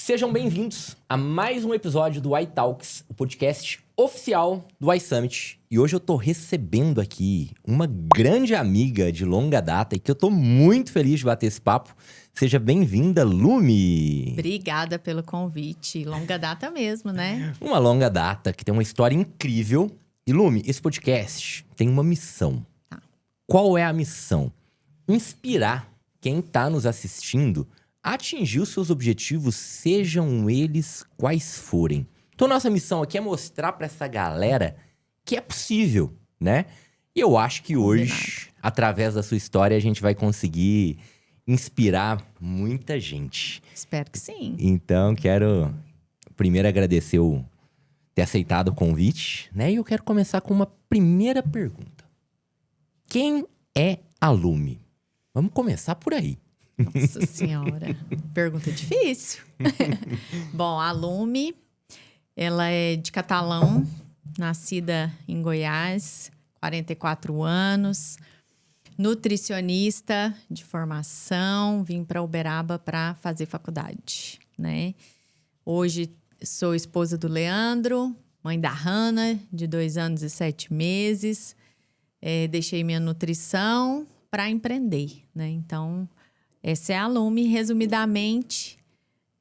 Sejam bem-vindos a mais um episódio do iTalks, o podcast oficial do iSummit. E hoje eu tô recebendo aqui uma grande amiga de longa data e que eu tô muito feliz de bater esse papo. Seja bem-vinda, Lumi! Obrigada pelo convite. Longa data mesmo, né? Uma longa data que tem uma história incrível. E Lumi, esse podcast tem uma missão. Tá. Qual é a missão? Inspirar quem tá nos assistindo a atingir os seus objetivos, sejam eles quais forem. Então, nossa missão aqui é mostrar pra essa galera que é possível, né? E eu acho que hoje, através da sua história, a gente vai conseguir inspirar muita gente. Espero que sim. Então, quero primeiro agradecer ter aceitado o convite, né? E eu quero começar com uma primeira pergunta. Quem é a Lumi? Vamos começar por aí. Nossa Senhora, pergunta difícil. Bom, a Lumi, ela é de Catalão, nascida em Goiás, 44 anos, nutricionista de formação, vim para Uberaba para fazer faculdade, né? Hoje sou esposa do Leandro, mãe da Hanna, de 2 anos e 7 meses. Deixei minha nutrição para empreender, né? Então, essa é a Lumi, resumidamente,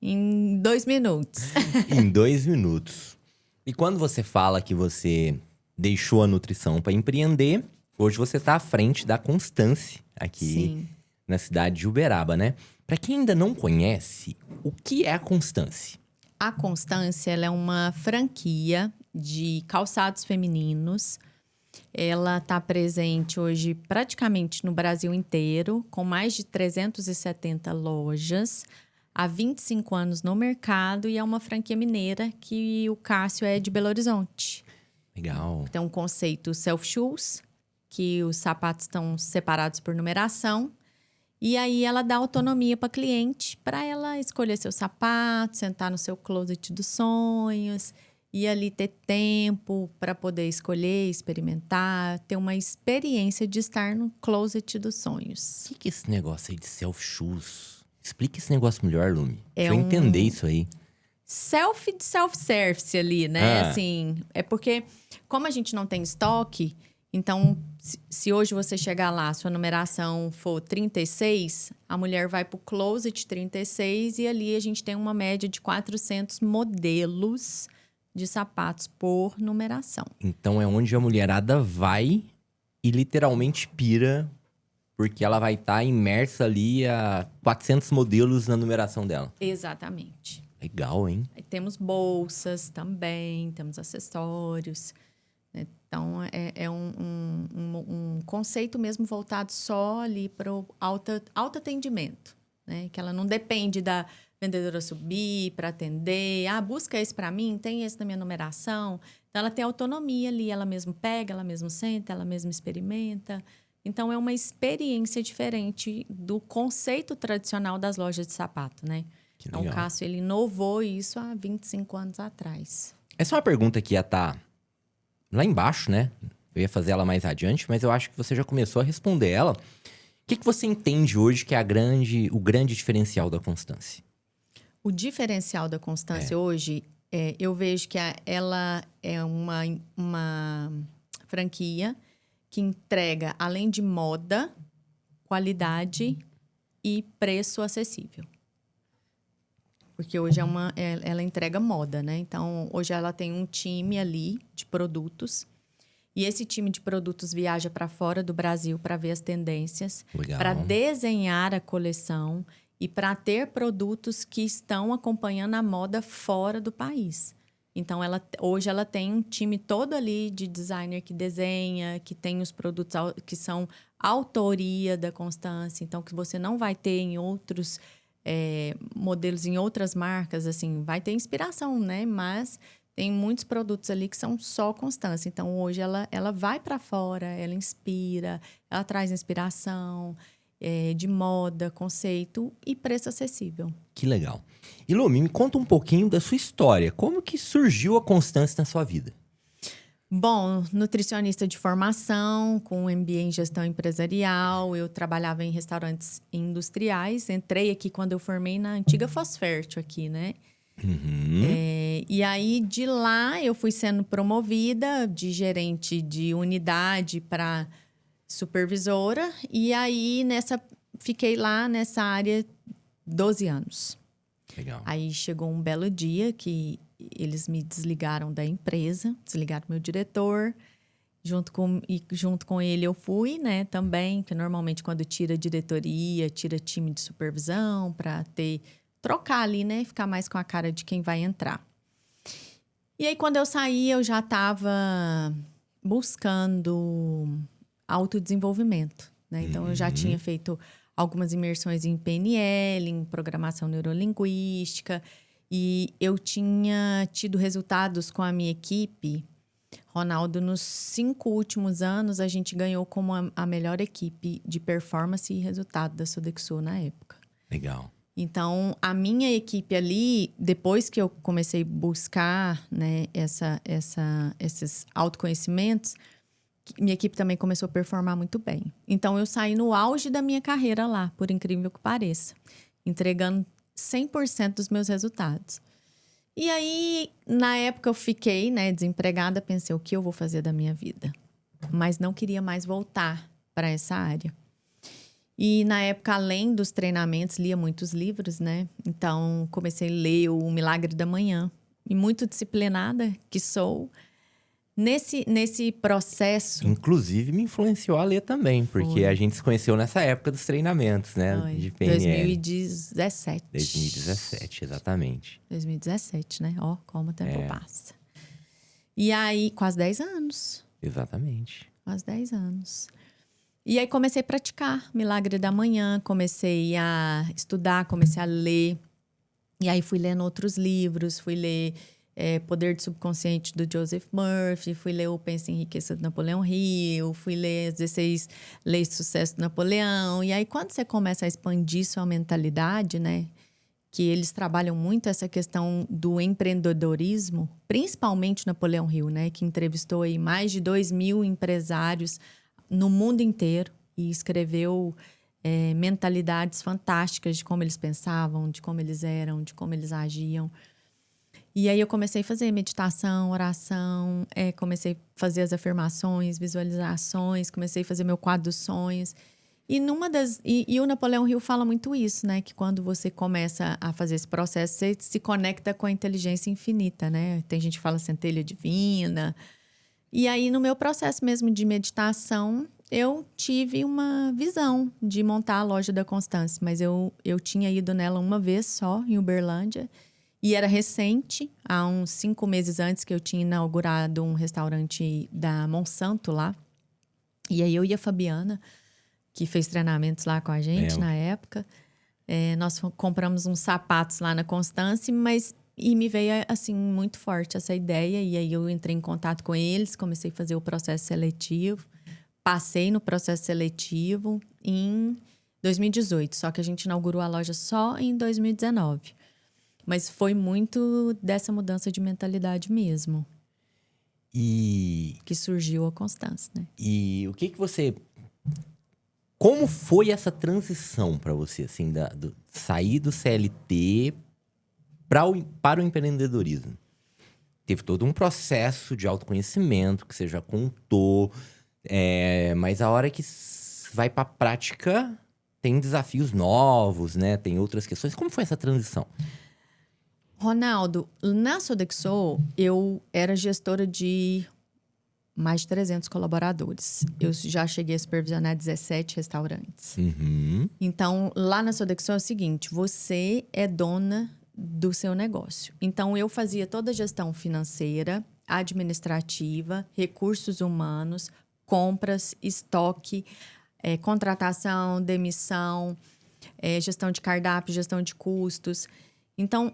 em 2 minutos. Em 2 minutos. E quando você fala que você deixou a nutrição para empreender, hoje você está à frente da Constance, aqui Sim. na cidade de Uberaba, né? Para quem ainda não conhece, o que é a Constance? A Constância, ela é uma franquia de calçados femininos. Ela está presente hoje praticamente no Brasil inteiro, com mais de 370 lojas, há 25 anos no mercado, e é uma franquia mineira que o Cássio é de Belo Horizonte. Legal. Tem um conceito self-shoes, que os sapatos estão separados por numeração. E aí ela dá autonomia para a cliente, para ela escolher seu sapato, sentar no seu closet dos sonhos, e ali ter tempo para poder escolher, experimentar, ter uma experiência de estar no closet dos sonhos. O que é esse negócio aí de self-shoes? Explica esse negócio melhor, Lumi. É Deixa eu entender isso aí. Self-service ali, né? Assim, é porque, como a gente não tem estoque, então, se hoje você chegar lá, sua numeração for 36, a mulher vai pro closet 36 e ali a gente tem uma média de 400 modelos de sapatos por numeração. Então é onde a mulherada vai e literalmente pira, porque ela vai estar imersa ali a 400 modelos na numeração dela. Exatamente. Legal, hein? Aí temos bolsas também, temos acessórios. Né? Então, é um conceito mesmo voltado só ali para o autoatendimento. Né? Que ela não depende da vendedora subir para atender. Busca esse para mim, tem esse na minha numeração. Então, ela tem autonomia ali, ela mesma pega, ela mesma senta, ela mesma experimenta. Então, é uma experiência diferente do conceito tradicional das lojas de sapato, né? Que Então, legal. o Cássio, ele inovou isso há 25 anos atrás. Essa é uma pergunta que ia estar lá embaixo, né? Eu ia fazer ela mais adiante, mas eu acho que você já começou a responder ela. O que você entende hoje que é o grande diferencial da Constance? O diferencial da Constância hoje, eu vejo que ela é uma franquia que entrega, além de moda, qualidade e preço acessível. Porque hoje ela entrega moda, né? Então, hoje ela tem um time ali de produtos. E esse time de produtos viaja para fora do Brasil para ver as tendências, para desenhar a coleção e para ter produtos que estão acompanhando a moda fora do país. Então, hoje ela tem um time todo ali de designer que desenha, que tem os produtos que são autoria da Constância. Então, que você não vai ter em outros modelos, em outras marcas. Assim, vai ter inspiração, né? Mas tem muitos produtos ali que são só Constância. Então, hoje ela vai para fora, ela inspira, ela traz inspiração de moda, conceito e preço acessível. Que legal. E Lumi, me conta um pouquinho da sua história. Como que surgiu a Constance na sua vida? Bom, nutricionista de formação, com MBA em gestão empresarial. Eu trabalhava em restaurantes industriais. Entrei aqui quando eu formei na antiga Fosfértil aqui, né? E aí, de lá, eu fui sendo promovida de gerente de unidade para supervisora. E aí, fiquei lá nessa área 12 anos. Legal. Aí, chegou um belo dia que eles me desligaram da empresa. Desligaram meu diretor. Junto com ele eu fui, né, também. Que normalmente, quando tira diretoria, tira time de supervisão para trocar ali, né? Ficar mais com a cara de quem vai entrar. E aí, quando eu saí, eu já estava buscando autodesenvolvimento, né? Então, eu já tinha feito algumas imersões em PNL, em programação neurolinguística. E eu tinha tido resultados com a minha equipe. Ronaldo, nos 5 últimos anos, a gente ganhou como a melhor equipe de performance e resultado da Sodexo na época. Legal. Então, a minha equipe ali, depois que eu comecei a buscar, né, esses autoconhecimentos, minha equipe também começou a performar muito bem. Então, eu saí no auge da minha carreira lá, por incrível que pareça, entregando 100% dos meus resultados. E aí, na época, eu fiquei, né, desempregada, pensei, o que eu vou fazer da minha vida? Mas não queria mais voltar para essa área. E, na época, além dos treinamentos, lia muitos livros, né? Então, comecei a ler O Milagre da Manhã. E muito disciplinada que sou. Nesse processo... Inclusive, me influenciou a ler também. Porque a gente se conheceu nessa época dos treinamentos, né? Foi. De PNL. 2017. 2017, exatamente. 2017, né? Ó, como o tempo passa. E aí, quase 10 anos. Exatamente. Quase 10 anos. E aí, comecei a praticar Milagre da Manhã. Comecei a estudar, comecei a ler. E aí, fui lendo outros livros. Fui ler Poder do Subconsciente, do Joseph Murphy. Fui ler O Pensa em Riqueza, do Napoleão Hill. Fui ler as 16 Leis de Sucesso do Napoleão. E aí, quando você começa a expandir sua mentalidade, né? Que eles trabalham muito essa questão do empreendedorismo, principalmente Napoleão Hill, né? Que entrevistou aí mais de 2.000 empresários no mundo inteiro e escreveu mentalidades fantásticas de como eles pensavam, de como eles eram, de como eles agiam. E aí eu comecei a fazer meditação, oração, comecei a fazer as afirmações, visualizações, comecei a fazer meu quadro dos sonhos. E o Napoleão Hill fala muito isso, né? Que quando você começa a fazer esse processo, você se conecta com a inteligência infinita, né? Tem gente que fala centelha divina. E aí, no meu processo mesmo de meditação, eu tive uma visão de montar a loja da Constance. Mas eu tinha ido nela uma vez só, em Uberlândia. E era recente, há uns 5 meses antes que eu tinha inaugurado um restaurante da Monsanto lá. E aí, eu e a Fabiana, que fez treinamentos lá com a gente na época. Nós compramos uns sapatos lá na Constance, e me veio, assim, muito forte essa ideia. E aí eu entrei em contato com eles, comecei a fazer o processo seletivo. Passei no processo seletivo em 2018, só que a gente inaugurou a loja só em 2019. Mas foi muito dessa mudança de mentalidade mesmo. Que surgiu a Constance, né? E o que você... Como foi essa transição para você, assim, sair do CLT para o empreendedorismo? Teve todo um processo de autoconhecimento que você já contou, mas a hora que vai para a prática, tem desafios novos, né? Tem outras questões. Como foi essa transição? Ronaldo, na Sodexo, eu era gestora de mais de 300 colaboradores. Eu já cheguei a supervisionar 17 restaurantes. Então, lá na Sodexo é o seguinte, você é dona do seu negócio. Então, eu fazia toda a gestão financeira, administrativa, recursos humanos, compras, estoque, contratação, demissão, gestão de cardápio, gestão de custos. Então,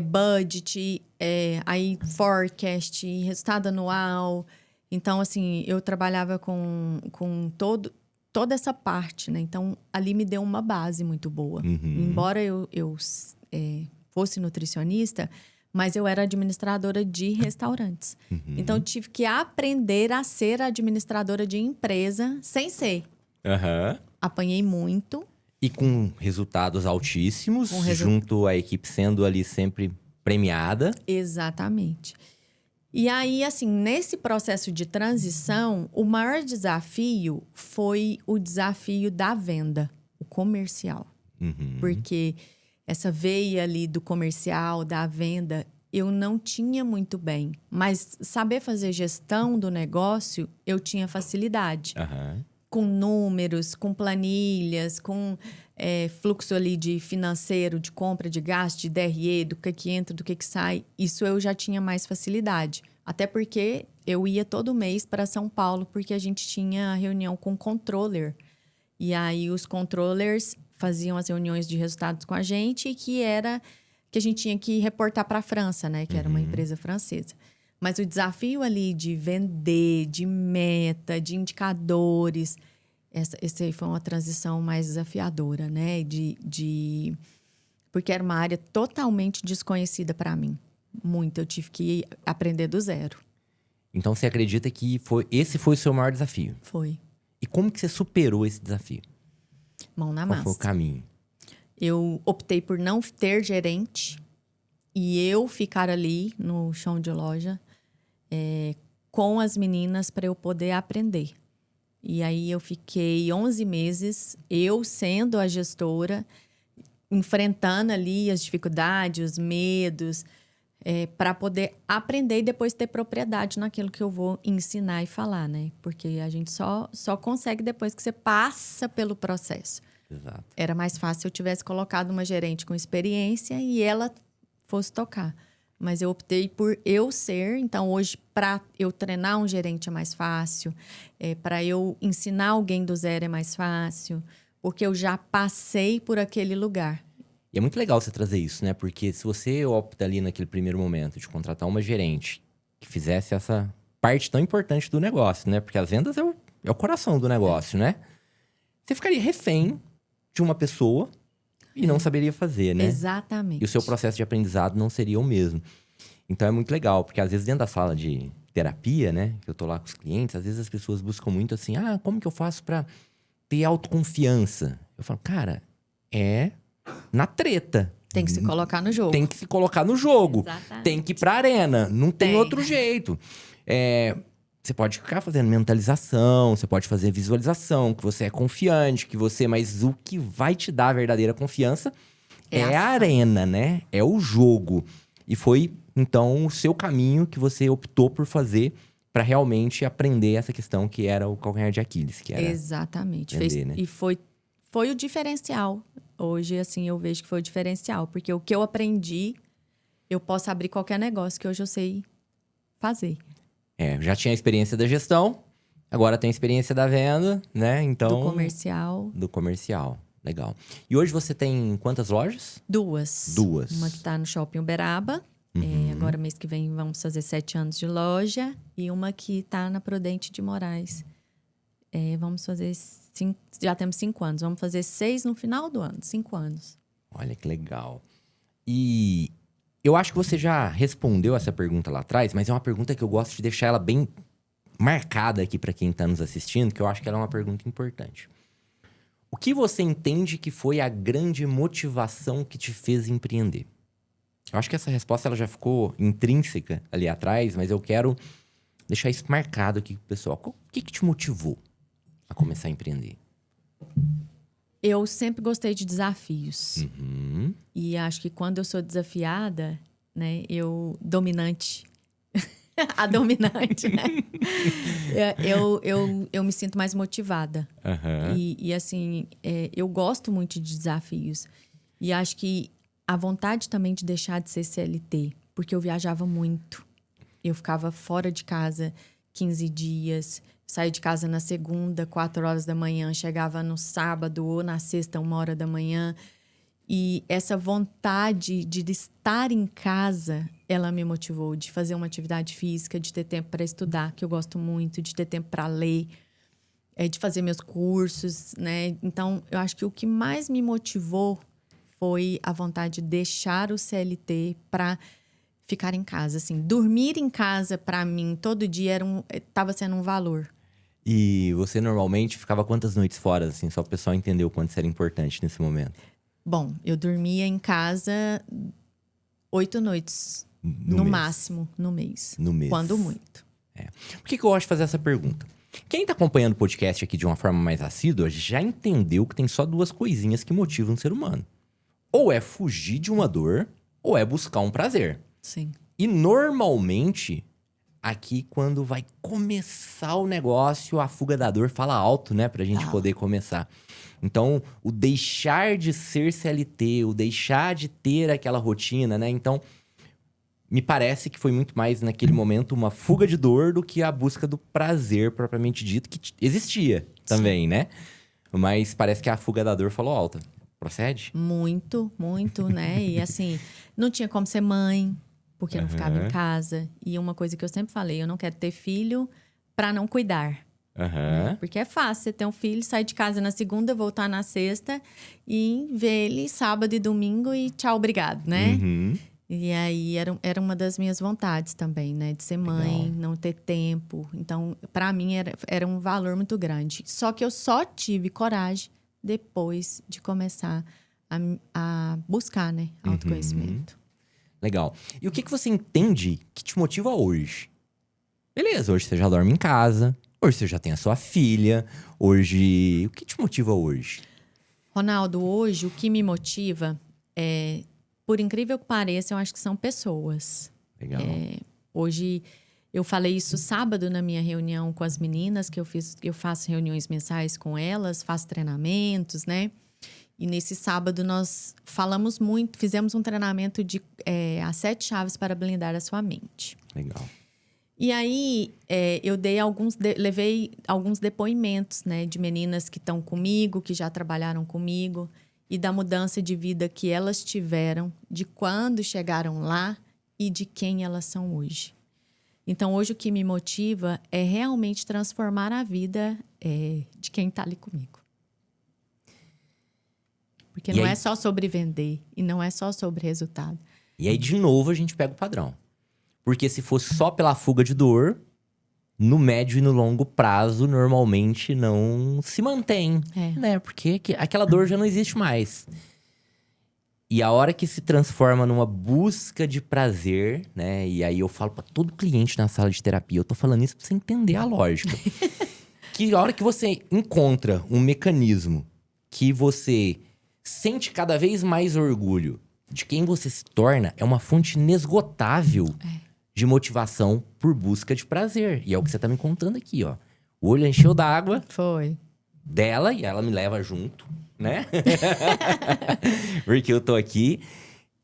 budget, aí forecast, resultado anual. Então, assim, eu trabalhava com toda essa parte, né? Então, ali me deu uma base muito boa. Embora eu fosse nutricionista, mas eu era administradora de restaurantes. Então, eu tive que aprender a ser administradora de empresa sem ser. Apanhei muito. E com resultados altíssimos, junto à equipe sendo ali sempre premiada. Exatamente. E aí, assim, nesse processo de transição, o maior desafio foi o desafio da venda, o comercial. Porque essa veia ali do comercial, da venda, eu não tinha muito bem. Mas saber fazer gestão do negócio, eu tinha facilidade. Com números, com planilhas, com fluxo ali de financeiro, de compra, de gasto, de DRE, do que entra, do que sai. Isso eu já tinha mais facilidade. Até porque eu ia todo mês para São Paulo, porque a gente tinha reunião com o controller. E aí os controllers faziam as reuniões de resultados com a gente, que a gente tinha que reportar para a França, né? Que era uma empresa francesa. Mas o desafio ali de vender, de meta, de indicadores, essa aí foi uma transição mais desafiadora, né? Porque era uma área totalmente desconhecida para mim. Muito, eu tive que aprender do zero. Então, você acredita que esse foi o seu maior desafio? Foi. E como que você superou esse desafio? Mão na Qual massa. foi o caminho? Eu optei por não ter gerente e eu ficar ali no chão de loja com as meninas para eu poder aprender. E aí eu fiquei 11 meses, eu sendo a gestora, enfrentando ali as dificuldades, os medos, para poder aprender e depois ter propriedade naquilo que eu vou ensinar e falar, né? Porque a gente só consegue depois que você passa pelo processo. Exato. Era mais fácil se eu tivesse colocado uma gerente com experiência e ela fosse tocar. Mas eu optei por eu ser. Então, hoje, para eu treinar um gerente é mais fácil. Para eu ensinar alguém do zero é mais fácil. Porque eu já passei por aquele lugar. E é muito legal você trazer isso, né? Porque se você opta ali naquele primeiro momento de contratar uma gerente que fizesse essa parte tão importante do negócio, né? Porque as vendas é o coração do negócio, né? Você ficaria refém de uma pessoa e não saberia fazer, né? Exatamente. E o seu processo de aprendizado não seria o mesmo. Então é muito legal, porque às vezes dentro da sala de terapia, né? Que eu tô lá com os clientes, às vezes as pessoas buscam muito assim, como que eu faço pra ter autoconfiança? Eu falo, cara, na treta. Tem que se colocar no jogo. Tem que se colocar no jogo. Exatamente. Tem que ir pra arena. Não tem outro jeito. Você pode ficar fazendo mentalização, você pode fazer visualização, que você é confiante, mas o que vai te dar a verdadeira confiança é a arena, né? É o jogo. E foi, então, o seu caminho que você optou por fazer para realmente aprender essa questão que era o calcanhar de Aquiles. Que era Exatamente. vender, né? E foi o diferencial. Hoje, assim, eu vejo que foi o diferencial. Porque o que eu aprendi, eu posso abrir qualquer negócio que hoje eu sei fazer. Já tinha a experiência da gestão, agora tem a experiência da venda, né? Então, Do comercial. Legal. E hoje você tem quantas lojas? Duas. Uma que tá no Shopping Uberaba. Agora, mês que vem, vamos fazer 7 anos de loja. E uma que tá na Prudente de Moraes. Vamos fazer 5... Já temos 5 anos. Vamos fazer 6 no final do ano. 5 anos. Olha que legal. E eu acho que você já respondeu essa pergunta lá atrás, mas é uma pergunta que eu gosto de deixar ela bem marcada aqui para quem tá nos assistindo, que eu acho que ela é uma pergunta importante. O que você entende que foi a grande motivação que te fez empreender? Eu acho que essa resposta ela já ficou intrínseca ali atrás, mas eu quero deixar isso marcado aqui pro pessoal. O que te motivou a começar a empreender? Eu sempre gostei de desafios. E acho que quando eu sou desafiada, né, dominante. A dominante, né? Eu me sinto mais motivada. E assim, eu gosto muito de desafios. E acho que a vontade também de deixar de ser CLT, porque eu viajava muito. Eu ficava fora de casa 15 dias, saía de casa na segunda, 4 horas da manhã, chegava no sábado ou na sexta, 1 hora da manhã. E essa vontade de estar em casa, ela me motivou, de fazer uma atividade física, de ter tempo para estudar, que eu gosto muito, de ter tempo para ler, de fazer meus cursos, né? Então, eu acho que o que mais me motivou foi a vontade de deixar o CLT para ficar em casa. Assim, dormir em casa, para mim, todo dia estava sendo um valor. E você normalmente ficava quantas noites fora, assim, só para o pessoal entender o quanto isso era importante nesse momento? Bom, eu dormia em casa 8 noites, no máximo, no mês. No mês. Quando muito. Por que eu gosto de fazer essa pergunta? Quem tá acompanhando o podcast aqui de uma forma mais assídua já entendeu que tem só 2 coisinhas que motivam o ser humano. Ou é fugir de uma dor, ou é buscar um prazer. Sim. E normalmente, aqui quando vai começar o negócio, a fuga da dor fala alto, né? Pra gente poder começar. Então, o deixar de ser CLT, o deixar de ter aquela rotina, né? Então, me parece que foi muito mais naquele momento uma fuga de dor do que a busca do prazer propriamente dito, que existia também, né? Mas parece que a fuga da dor falou alta. Procede? Muito, muito, né? E assim, não tinha como ser mãe, porque não ficava em casa. E uma coisa que eu sempre falei, eu não quero ter filho pra não cuidar. Né? Porque é fácil você ter um filho, sair de casa na segunda, voltar na sexta e ver ele sábado e domingo e tchau, obrigado, né? E aí era uma das minhas vontades também, né? De ser mãe, Legal. não ter tempo. Então, pra mim era um valor muito grande. Só que eu só tive coragem depois de começar a buscar, né? Autoconhecimento. Legal. E o que você entende que te motiva hoje? Beleza, hoje você já dorme em casa, hoje você já tem a sua filha, hoje... O que te motiva hoje? Ronaldo, hoje o que me motiva é, por incrível que pareça, eu acho que são pessoas. Legal. Hoje, eu falei isso sábado na minha reunião com as meninas, que eu faço reuniões mensais com elas, faço treinamentos, né? E nesse sábado nós falamos muito, fizemos um treinamento de as 7 chaves para blindar a sua mente. Legal. E aí, eu levei alguns depoimentos, né, de meninas que estão comigo, que já trabalharam comigo, e da mudança de vida que elas tiveram, de quando chegaram lá e de quem elas são hoje. Então, hoje o que me motiva é realmente transformar a vida de quem está ali comigo. Porque não é só sobre vender e não é só sobre resultado. E aí, de novo, a gente pega o padrão. Porque se fosse só pela fuga de dor, no médio e no longo prazo, normalmente não se mantém. Né? Porque aquela dor já não existe mais. E a hora que se transforma numa busca de prazer, né? E aí eu falo pra todo cliente na sala de terapia, eu tô falando isso pra você entender a lógica. Que a hora que você encontra um mecanismo que você sente cada vez mais orgulho de quem você se torna, é uma fonte inesgotável de motivação por busca de prazer. E é o que você tá me contando aqui, ó. O olho encheu d'água. Foi. Dela, e ela me leva junto, né? Porque eu tô aqui.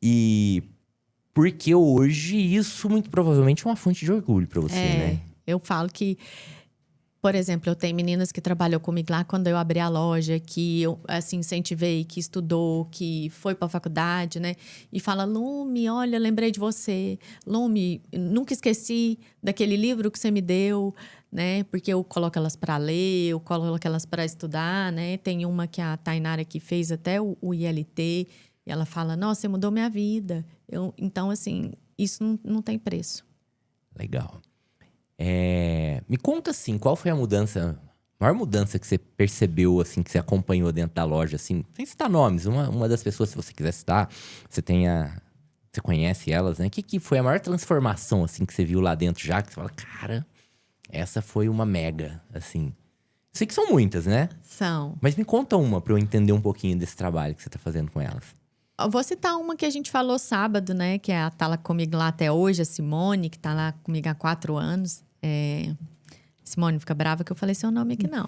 E porque hoje isso muito provavelmente é uma fonte de orgulho pra você, né? Eu falo que, por exemplo, eu tenho meninas que trabalham comigo lá quando eu abri a loja, que eu, assim, incentivei, que estudou, que foi pra faculdade, né? E fala, Lume, olha, lembrei de você. Lume, nunca esqueci daquele livro que você me deu, né? Porque eu coloco elas para ler, eu coloco elas para estudar, né? Tem uma que a Tainara que fez até o ILT, e ela fala, nossa, você mudou minha vida. Então, assim, isso não tem preço. Legal. Me conta, assim, qual foi a maior mudança que você percebeu, assim, que você acompanhou dentro da loja, assim? Sem citar nomes, uma das pessoas, se você quiser citar, você conhece elas, né? Que foi a maior transformação, assim, que você viu lá dentro já? Que você fala, cara, essa foi uma mega, assim. Sei que são muitas, né? São. Mas me conta uma pra eu entender um pouquinho desse trabalho que você tá fazendo com elas. Eu vou citar uma que a gente falou sábado, né? Que tá lá comigo lá até hoje, a Simone, que tá lá comigo há 4 anos. Simone, fica brava que eu falei seu nome aqui, não.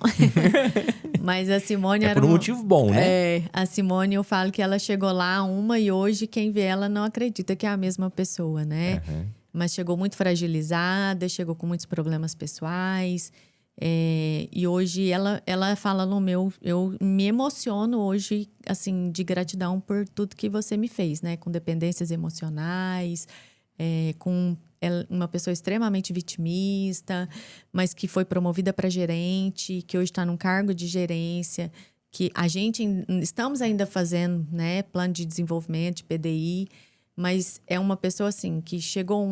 Mas a Simone era por um motivo bom, né? A Simone, eu falo que ela chegou lá e hoje quem vê ela não acredita que é a mesma pessoa, né? Mas chegou muito fragilizada, chegou com muitos problemas pessoais. E hoje ela fala no eu me emociono hoje, assim, de gratidão por tudo que você me fez, né? Com dependências emocionais, com uma pessoa extremamente vitimista, mas que foi promovida para gerente, que hoje está num cargo de gerência, que a gente estamos ainda fazendo, né? Plano de desenvolvimento, de PDI, mas é uma pessoa, assim, que chegou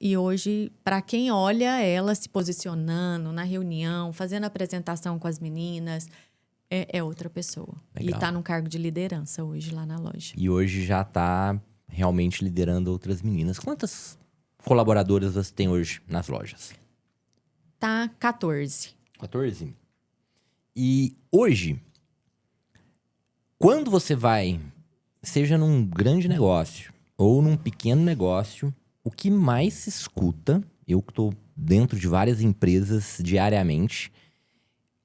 e hoje, para quem olha ela se posicionando na reunião, fazendo apresentação com as meninas, é outra pessoa. Legal. E tá num cargo de liderança hoje lá na loja. E hoje já tá realmente liderando outras meninas. Quantas colaboradoras você tem hoje nas lojas? Tá 14. 14? E hoje, quando você vai, seja num grande negócio ou num pequeno negócio, o que mais se escuta, eu que estou dentro de várias empresas diariamente,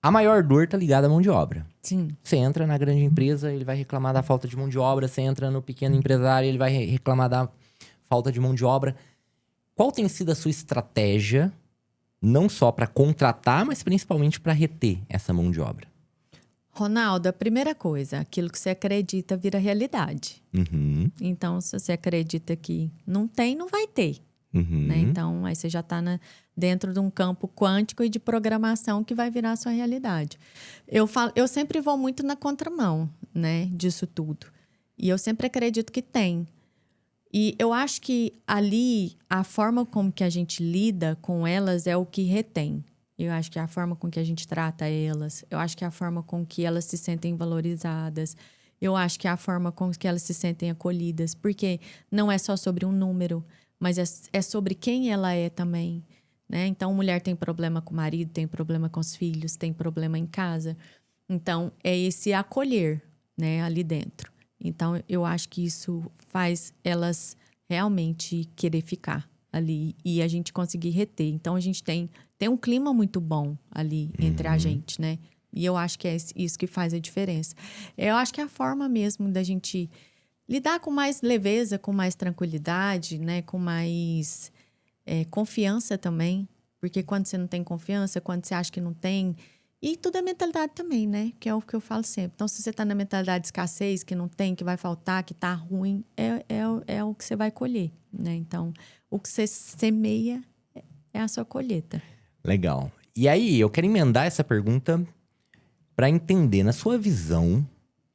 a maior dor tá ligada à mão de obra. Sim. Você entra na grande empresa, ele vai reclamar da falta de mão de obra. Você entra no pequeno empresário, ele vai reclamar da falta de mão de obra. Qual tem sido a sua estratégia, não só para contratar, mas principalmente para reter essa mão de obra? Ronaldo, a primeira coisa, aquilo que você acredita vira realidade. Uhum, Então, se você acredita que não tem, não vai ter. uhum. Né? Então, aí você já está dentro de um campo quântico e de programação que vai virar a sua realidade. Eu sempre vou muito na contramão, né, disso tudo. E eu sempre acredito que tem. E eu acho que ali, a forma como que a gente lida com elas é o que retém. Eu acho que é a forma com que a gente trata elas. Eu acho que é a forma com que elas se sentem valorizadas. Eu acho que é a forma com que elas se sentem acolhidas. Porque não é só sobre um número, mas é sobre quem ela é também, né? Então, mulher tem problema com o marido, tem problema com os filhos, tem problema em casa. Então, é esse acolher, né, ali dentro. Então, eu acho que isso faz elas realmente querer ficar ali e a gente conseguir reter. Então, a gente tem um clima muito bom ali entre a gente, né? E eu acho que é isso que faz a diferença. Eu acho que é a forma mesmo da gente lidar com mais leveza, com mais tranquilidade, né? Com mais confiança também. Porque quando você não tem confiança, quando você acha que não tem... E tudo é mentalidade também, né? Que é o que eu falo sempre. Então, se você está na mentalidade de escassez, que não tem, que vai faltar, que tá ruim, é o que você vai colher, né? Então, o que você semeia é a sua colheita. Legal. E aí, eu quero emendar essa pergunta para entender, na sua visão,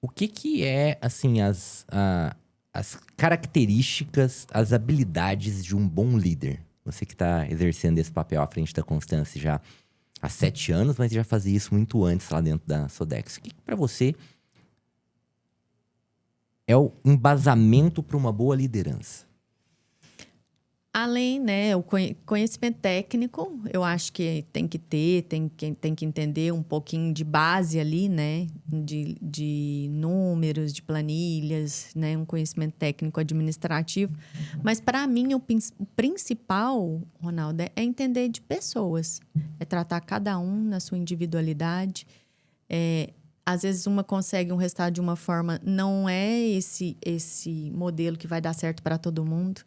o que é, assim, as características, as habilidades de um bom líder? Você que está exercendo esse papel à frente da Constância já há 7 anos, mas já fazia isso muito antes lá dentro da Sodexo. O que para você é o embasamento para uma boa liderança? Além, né, o conhecimento técnico, eu acho que tem que ter, tem que entender um pouquinho de base ali, né, de números, de planilhas, né, um conhecimento técnico administrativo. Mas, para mim, o principal, Ronaldo, é entender de pessoas. É tratar cada um na sua individualidade. Às vezes, uma consegue um resultado de uma forma, não é esse modelo que vai dar certo para todo mundo.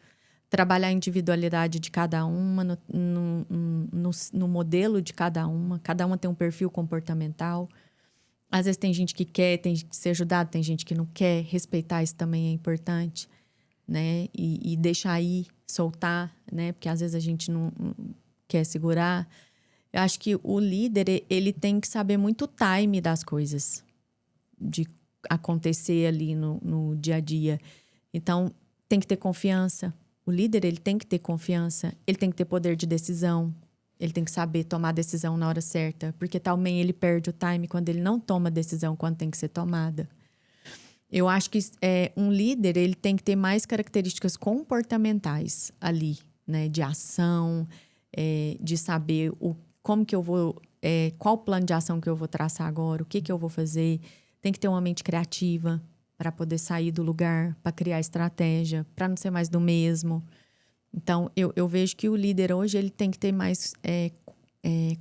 Trabalhar a individualidade de cada uma, no modelo de cada uma. Cada uma tem um perfil comportamental. Às vezes tem gente que quer, tem que ser ajudado, tem gente que não quer. Respeitar isso também é importante, né? E deixar ir, soltar, né? Porque às vezes a gente não quer segurar. Eu acho que o líder, ele tem que saber muito o time das coisas, de acontecer ali no dia a dia. Então, tem que ter confiança. O líder, ele tem que ter confiança, ele tem que ter poder de decisão, ele tem que saber tomar decisão na hora certa, porque também ele perde o time quando ele não toma decisão quando tem que ser tomada. Eu acho que um líder, ele tem que ter mais características comportamentais ali, né? De ação, de saber como que eu vou... qual o plano de ação que eu vou traçar agora, o que eu vou fazer. Tem que ter uma mente criativa, para poder sair do lugar, para criar estratégia, para não ser mais do mesmo. Então, eu vejo que o líder hoje ele tem que ter mais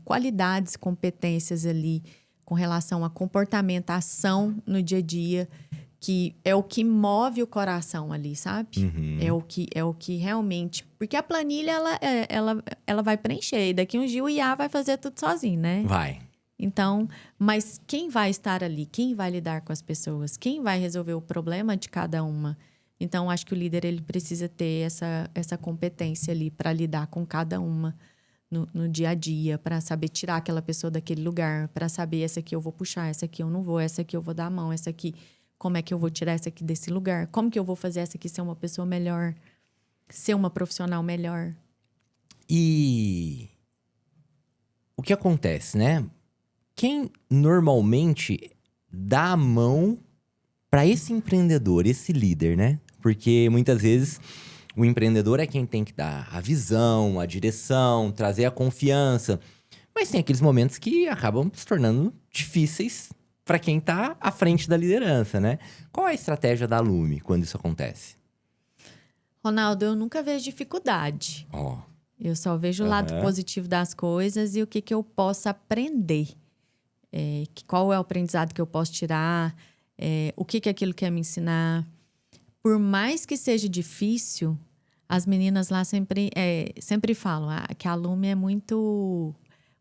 qualidades, competências ali com relação a comportamento, a ação no dia a dia, que é o que move o coração ali, sabe? Uhum. É o que realmente... Porque a planilha, ela vai preencher. E daqui uns dias o IA vai fazer tudo sozinho, né? Vai. Então, mas quem vai estar ali? Quem vai lidar com as pessoas? Quem vai resolver o problema de cada uma? Então, acho que o líder ele precisa ter essa competência ali para lidar com cada uma no dia a dia, para saber tirar aquela pessoa daquele lugar, para saber essa aqui eu vou puxar, essa aqui eu não vou, essa aqui eu vou dar a mão, essa aqui, como é que eu vou tirar essa aqui desse lugar? Como que eu vou fazer essa aqui ser uma pessoa melhor, ser uma profissional melhor? E o que acontece, né? Quem normalmente dá a mão para esse empreendedor, esse líder, né? Porque muitas vezes o empreendedor é quem tem que dar a visão, a direção, trazer a confiança. Mas tem aqueles momentos que acabam se tornando difíceis para quem tá à frente da liderança, né? Qual é a estratégia da Lume quando isso acontece? Ronaldo, eu nunca vejo dificuldade. Ó, Eu só vejo o lado positivo das coisas e o que eu posso aprender. Qual é o aprendizado que eu posso tirar, o que aquilo quer me ensinar. Por mais que seja difícil, as meninas lá sempre falam que a Lume é muito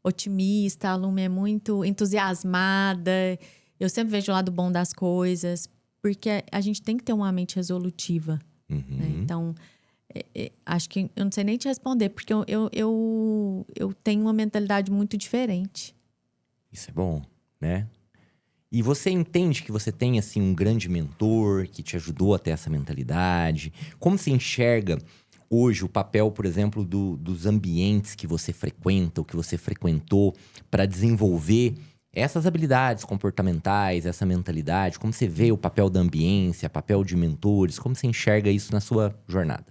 otimista, a Lume é muito entusiasmada. Eu sempre vejo o lado bom das coisas, porque a gente tem que ter uma mente resolutiva. Né? Então, acho que eu não sei nem te responder, porque eu tenho uma mentalidade muito diferente. isso é bom, né? E você entende que você tem, assim, um grande mentor que te ajudou a ter essa mentalidade? Como você enxerga hoje o papel, por exemplo, dos ambientes que você frequenta, ou que você frequentou, para desenvolver essas habilidades comportamentais, essa mentalidade? Como você vê o papel da ambiência, papel de mentores? Como você enxerga isso na sua jornada?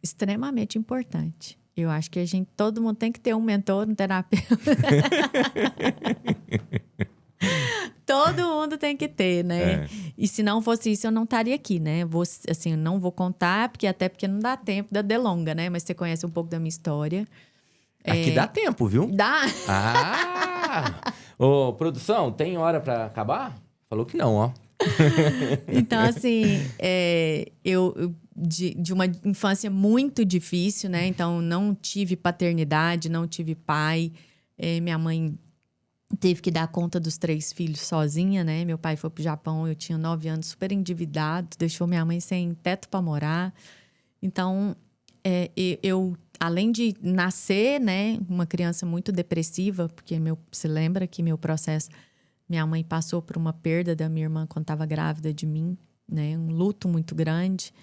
Extremamente importante. Eu acho que todo mundo tem que ter um mentor, um terapeuta. Todo mundo tem que ter, né? E se não fosse isso, eu não estaria aqui, né? Eu não vou contar, porque não dá tempo da delonga, né? Mas você conhece um pouco da minha história. Aqui dá tempo, viu? Dá! Ô, produção, tem hora pra acabar? Falou que não, ó. Então, assim, de uma infância muito difícil, né? Então, não tive paternidade, não tive pai. Minha mãe teve que dar conta dos 3 filhos sozinha, né? Meu pai foi pro Japão, eu tinha 9 anos, super endividado, deixou minha mãe sem teto para morar. Então, eu, além de nascer, né, uma criança muito depressiva, porque se lembra que meu processo, minha mãe passou por uma perda da minha irmã quando estava grávida de mim, né? Um luto muito grande.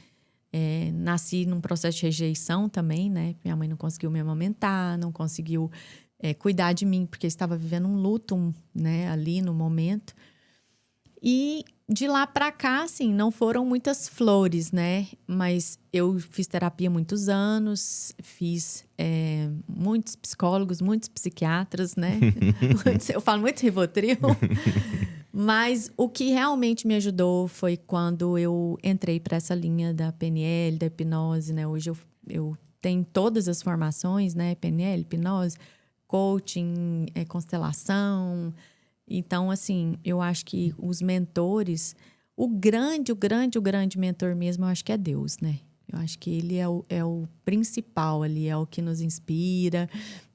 Nasci num processo de rejeição também, né? Minha mãe não conseguiu me amamentar, não conseguiu cuidar de mim, porque estava vivendo um luto, né, ali no momento. E de lá para cá, assim, não foram muitas flores, né? Mas eu fiz terapia há muitos anos, fiz muitos psicólogos, muitos psiquiatras, né? Eu falo muito Rivotril. Mas o que realmente me ajudou foi quando eu entrei para essa linha da PNL, da hipnose, né? Hoje eu tenho todas as formações, né? PNL, hipnose, coaching, constelação. Então, assim, eu acho que os mentores, o grande mentor mesmo, eu acho que é Deus, né? Eu acho que ele é o principal ali, é o que nos inspira,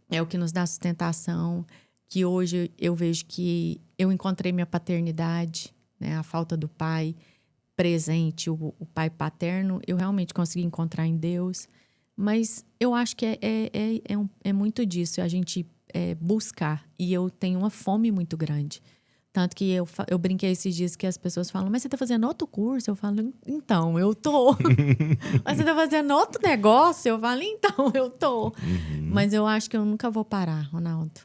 é o que nos dá sustentação. Que hoje eu vejo que eu encontrei minha paternidade, né? A falta do pai presente, o pai paterno, eu realmente consegui encontrar em Deus. Mas eu acho que é muito disso, a gente buscar. E eu tenho uma fome muito grande. Tanto que eu brinquei esses dias que as pessoas falam, mas você tá fazendo outro curso? Eu falo, então, eu tô. Mas você tá fazendo outro negócio? Eu falo, então, eu tô. Mas eu acho que eu nunca vou parar, Ronaldo.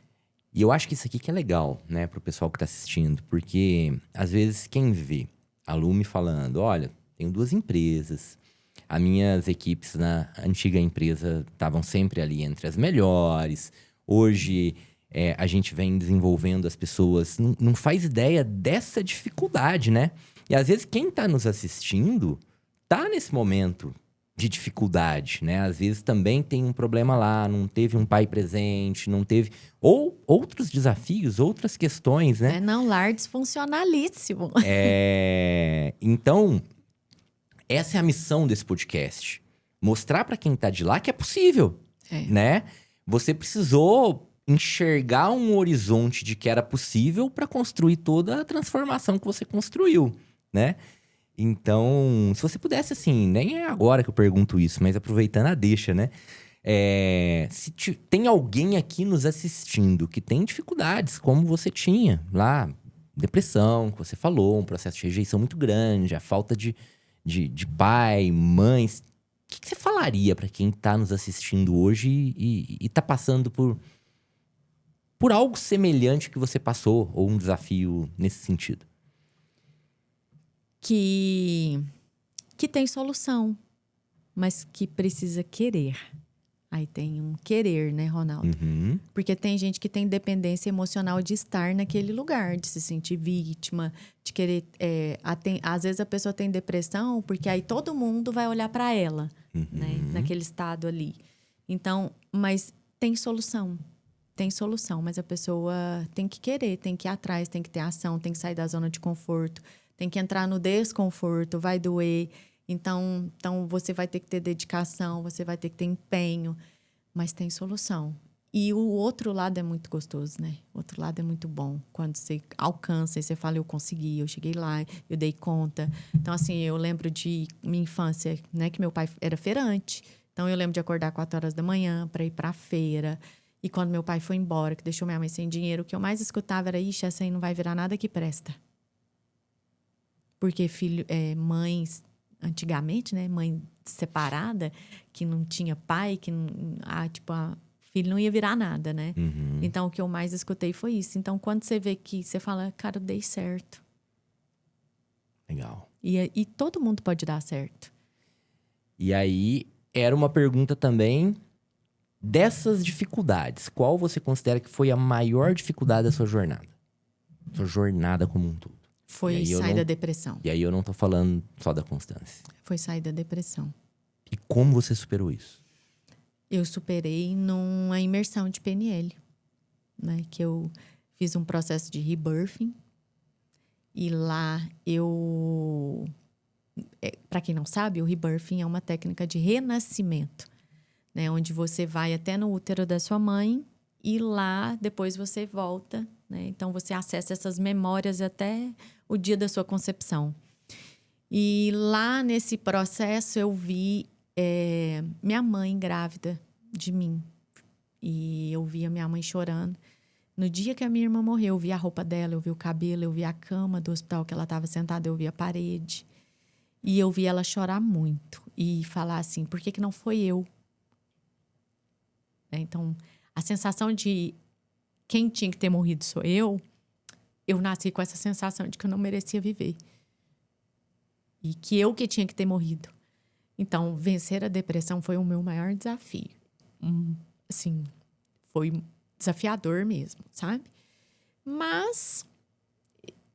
E eu acho que isso aqui que é legal, né, pro pessoal que tá assistindo. Porque, às vezes, quem vê a Lume falando, olha, tenho 2 empresas, as minhas equipes na antiga empresa estavam sempre ali entre as melhores. Hoje, a gente vem desenvolvendo as pessoas, não faz ideia dessa dificuldade, né? E às vezes quem tá nos assistindo tá nesse momento de dificuldade, né? Às vezes também tem um problema lá, não teve um pai presente, não teve... Ou outros desafios, outras questões, né? Lar disfuncionalíssimo. Então, essa é a missão desse podcast. Mostrar pra quem tá de lá que é possível, né? Você precisou enxergar um horizonte de que era possível para construir toda a transformação que você construiu, né? Então, se você pudesse, assim, nem é agora que eu pergunto isso, mas aproveitando a deixa, né? Tem alguém aqui nos assistindo que tem dificuldades, como você tinha lá, depressão, que você falou, um processo de rejeição muito grande, a falta de pai, mães. O que você falaria para quem tá nos assistindo hoje e tá passando por algo semelhante que você passou, ou um desafio nesse sentido? Que que tem solução, mas que precisa querer. Aí tem um querer, né, Ronaldo? Uhum. Porque tem gente que tem dependência emocional de estar naquele lugar, de se sentir vítima, de querer... às vezes a pessoa tem depressão porque aí todo mundo vai olhar para ela, né? Naquele estado ali. Então, mas tem solução. Tem solução, mas a pessoa tem que querer, tem que ir atrás, tem que ter ação, tem que sair da zona de conforto, tem que entrar no desconforto, vai doer. Então você vai ter que ter dedicação, você vai ter que ter empenho, mas tem solução. E o outro lado é muito gostoso, né? O outro lado é muito bom. Quando você alcança e você fala, eu consegui, eu cheguei lá, eu dei conta. Então, assim, eu lembro de minha infância, né? Que meu pai era feirante. Então, eu lembro de acordar 4 horas da manhã para ir para a feira. E quando meu pai foi embora, que deixou minha mãe sem dinheiro, o que eu mais escutava era, ixi, essa aí não vai virar nada que presta. Porque mães... Antigamente, né? Mãe separada, que não tinha pai, que filho não ia virar nada, né? Uhum. Então, o que eu mais escutei foi isso. Então, quando você vê que você fala, cara, eu dei certo. Legal. E todo mundo pode dar certo. E aí, era uma pergunta também dessas dificuldades. Qual você considera que foi a maior dificuldade da sua jornada? Sua jornada como um todo. Foi sair da depressão. E aí eu não tô falando só da Constância. Foi sair da depressão. E como você superou isso? Eu superei numa imersão de PNL, né? Que eu fiz um processo de rebirthing. E lá para quem não sabe, o rebirthing é uma técnica de renascimento, né? Onde você vai até no útero da sua mãe e lá depois você volta, né? Então você acessa essas memórias até o dia da sua concepção. E lá nesse processo eu vi minha mãe grávida de mim. E eu vi a minha mãe chorando. No dia que a minha irmã morreu, eu vi a roupa dela, eu vi o cabelo, eu vi a cama do hospital que ela estava sentada, eu vi a parede. E eu vi ela chorar muito e falar assim, por que não foi eu? Então, a sensação de quem tinha que ter morrido sou eu nasci com essa sensação de que eu não merecia viver. E que eu que tinha que ter morrido. Então, vencer a depressão foi o meu maior desafio. Assim, foi desafiador mesmo, sabe? Mas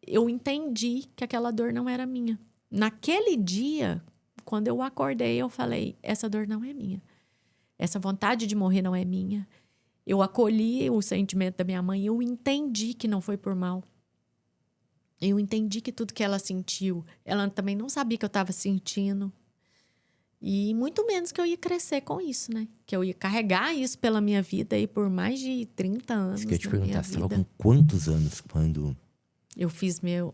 eu entendi que aquela dor não era minha. Naquele dia, quando eu acordei, eu falei, essa dor não é minha. Essa vontade de morrer não é minha. Eu acolhi o sentimento da minha mãe e eu entendi que não foi por mal. Eu entendi que tudo que ela sentiu, ela também não sabia que eu estava sentindo. E muito menos que eu ia crescer com isso, né? Que eu ia carregar isso pela minha vida aí por mais de 30 anos. Isso que eu ia te perguntar, você estava com quantos anos quando... Eu fiz minha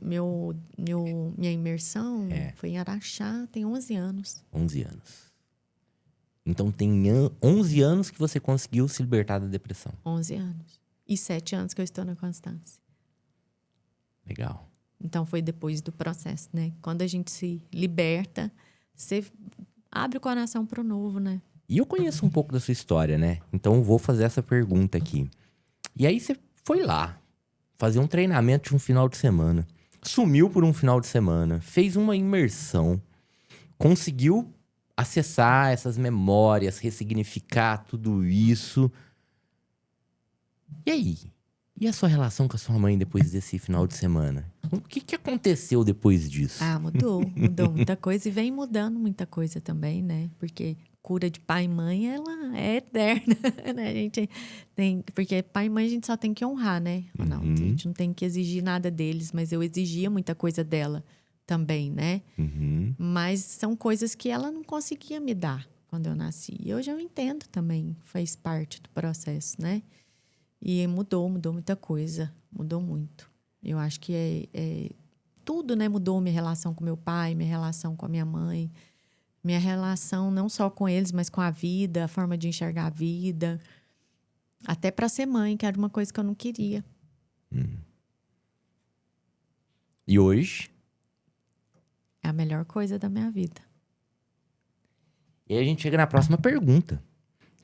imersão, foi em Araxá, tem 11 anos. 11 anos. Então tem 11 anos que você conseguiu se libertar da depressão. 11 anos. E 7 anos que eu estou na Constância. Legal. Então foi depois do processo, né? Quando a gente se liberta, você abre o coração pro novo, né? E eu conheço um pouco da sua história, né? Então eu vou fazer essa pergunta aqui. E aí você foi lá, fazer um treinamento de um final de semana. Sumiu por um final de semana, fez uma imersão, conseguiu acessar essas memórias, ressignificar tudo isso. E aí? E a sua relação com a sua mãe depois desse final de semana? O que aconteceu depois disso? Ah, mudou muita coisa e vem mudando muita coisa também, né? Porque cura de pai e mãe, ela é eterna, né? A gente porque pai e mãe a gente só tem que honrar, né, Ronaldo? A gente não tem que exigir nada deles, mas eu exigia muita coisa dela também, né? Mas são coisas que ela não conseguia me dar quando eu nasci. E hoje eu entendo também, faz parte do processo, né? E mudou muita coisa, mudou muito. Eu acho que tudo, né? Mudou minha relação com meu pai, minha relação com a minha mãe, minha relação não só com eles, mas com a vida, a forma de enxergar a vida. Até para ser mãe, que era uma coisa que eu não queria. E hoje? É a melhor coisa da minha vida. E aí a gente chega na próxima pergunta,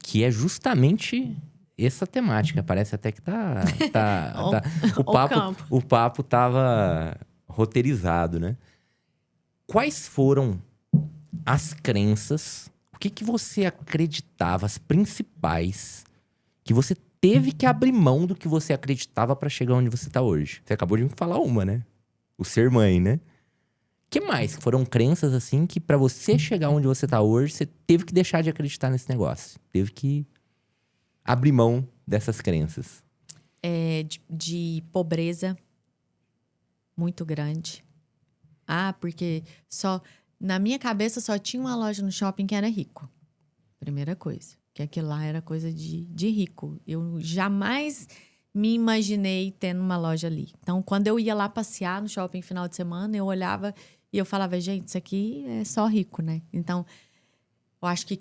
que é justamente essa temática. Parece até que o papo tava roteirizado, né? Quais foram as crenças, o que você acreditava, as principais, que você teve que abrir mão do que você acreditava pra chegar onde você tá hoje. Você acabou de me falar uma, né? O ser mãe, né? Que mais? Foram crenças assim que pra você chegar onde você tá hoje, você teve que deixar de acreditar nesse negócio. Teve que abrir mão dessas crenças. De pobreza muito grande. Porque na minha cabeça só tinha uma loja no shopping que era rico. Primeira coisa. Que aquilo lá era coisa de rico. Eu jamais me imaginei tendo uma loja ali. Então, quando eu ia lá passear no shopping final de semana, eu olhava e eu falava, gente, isso aqui é só rico, né? Então, eu acho que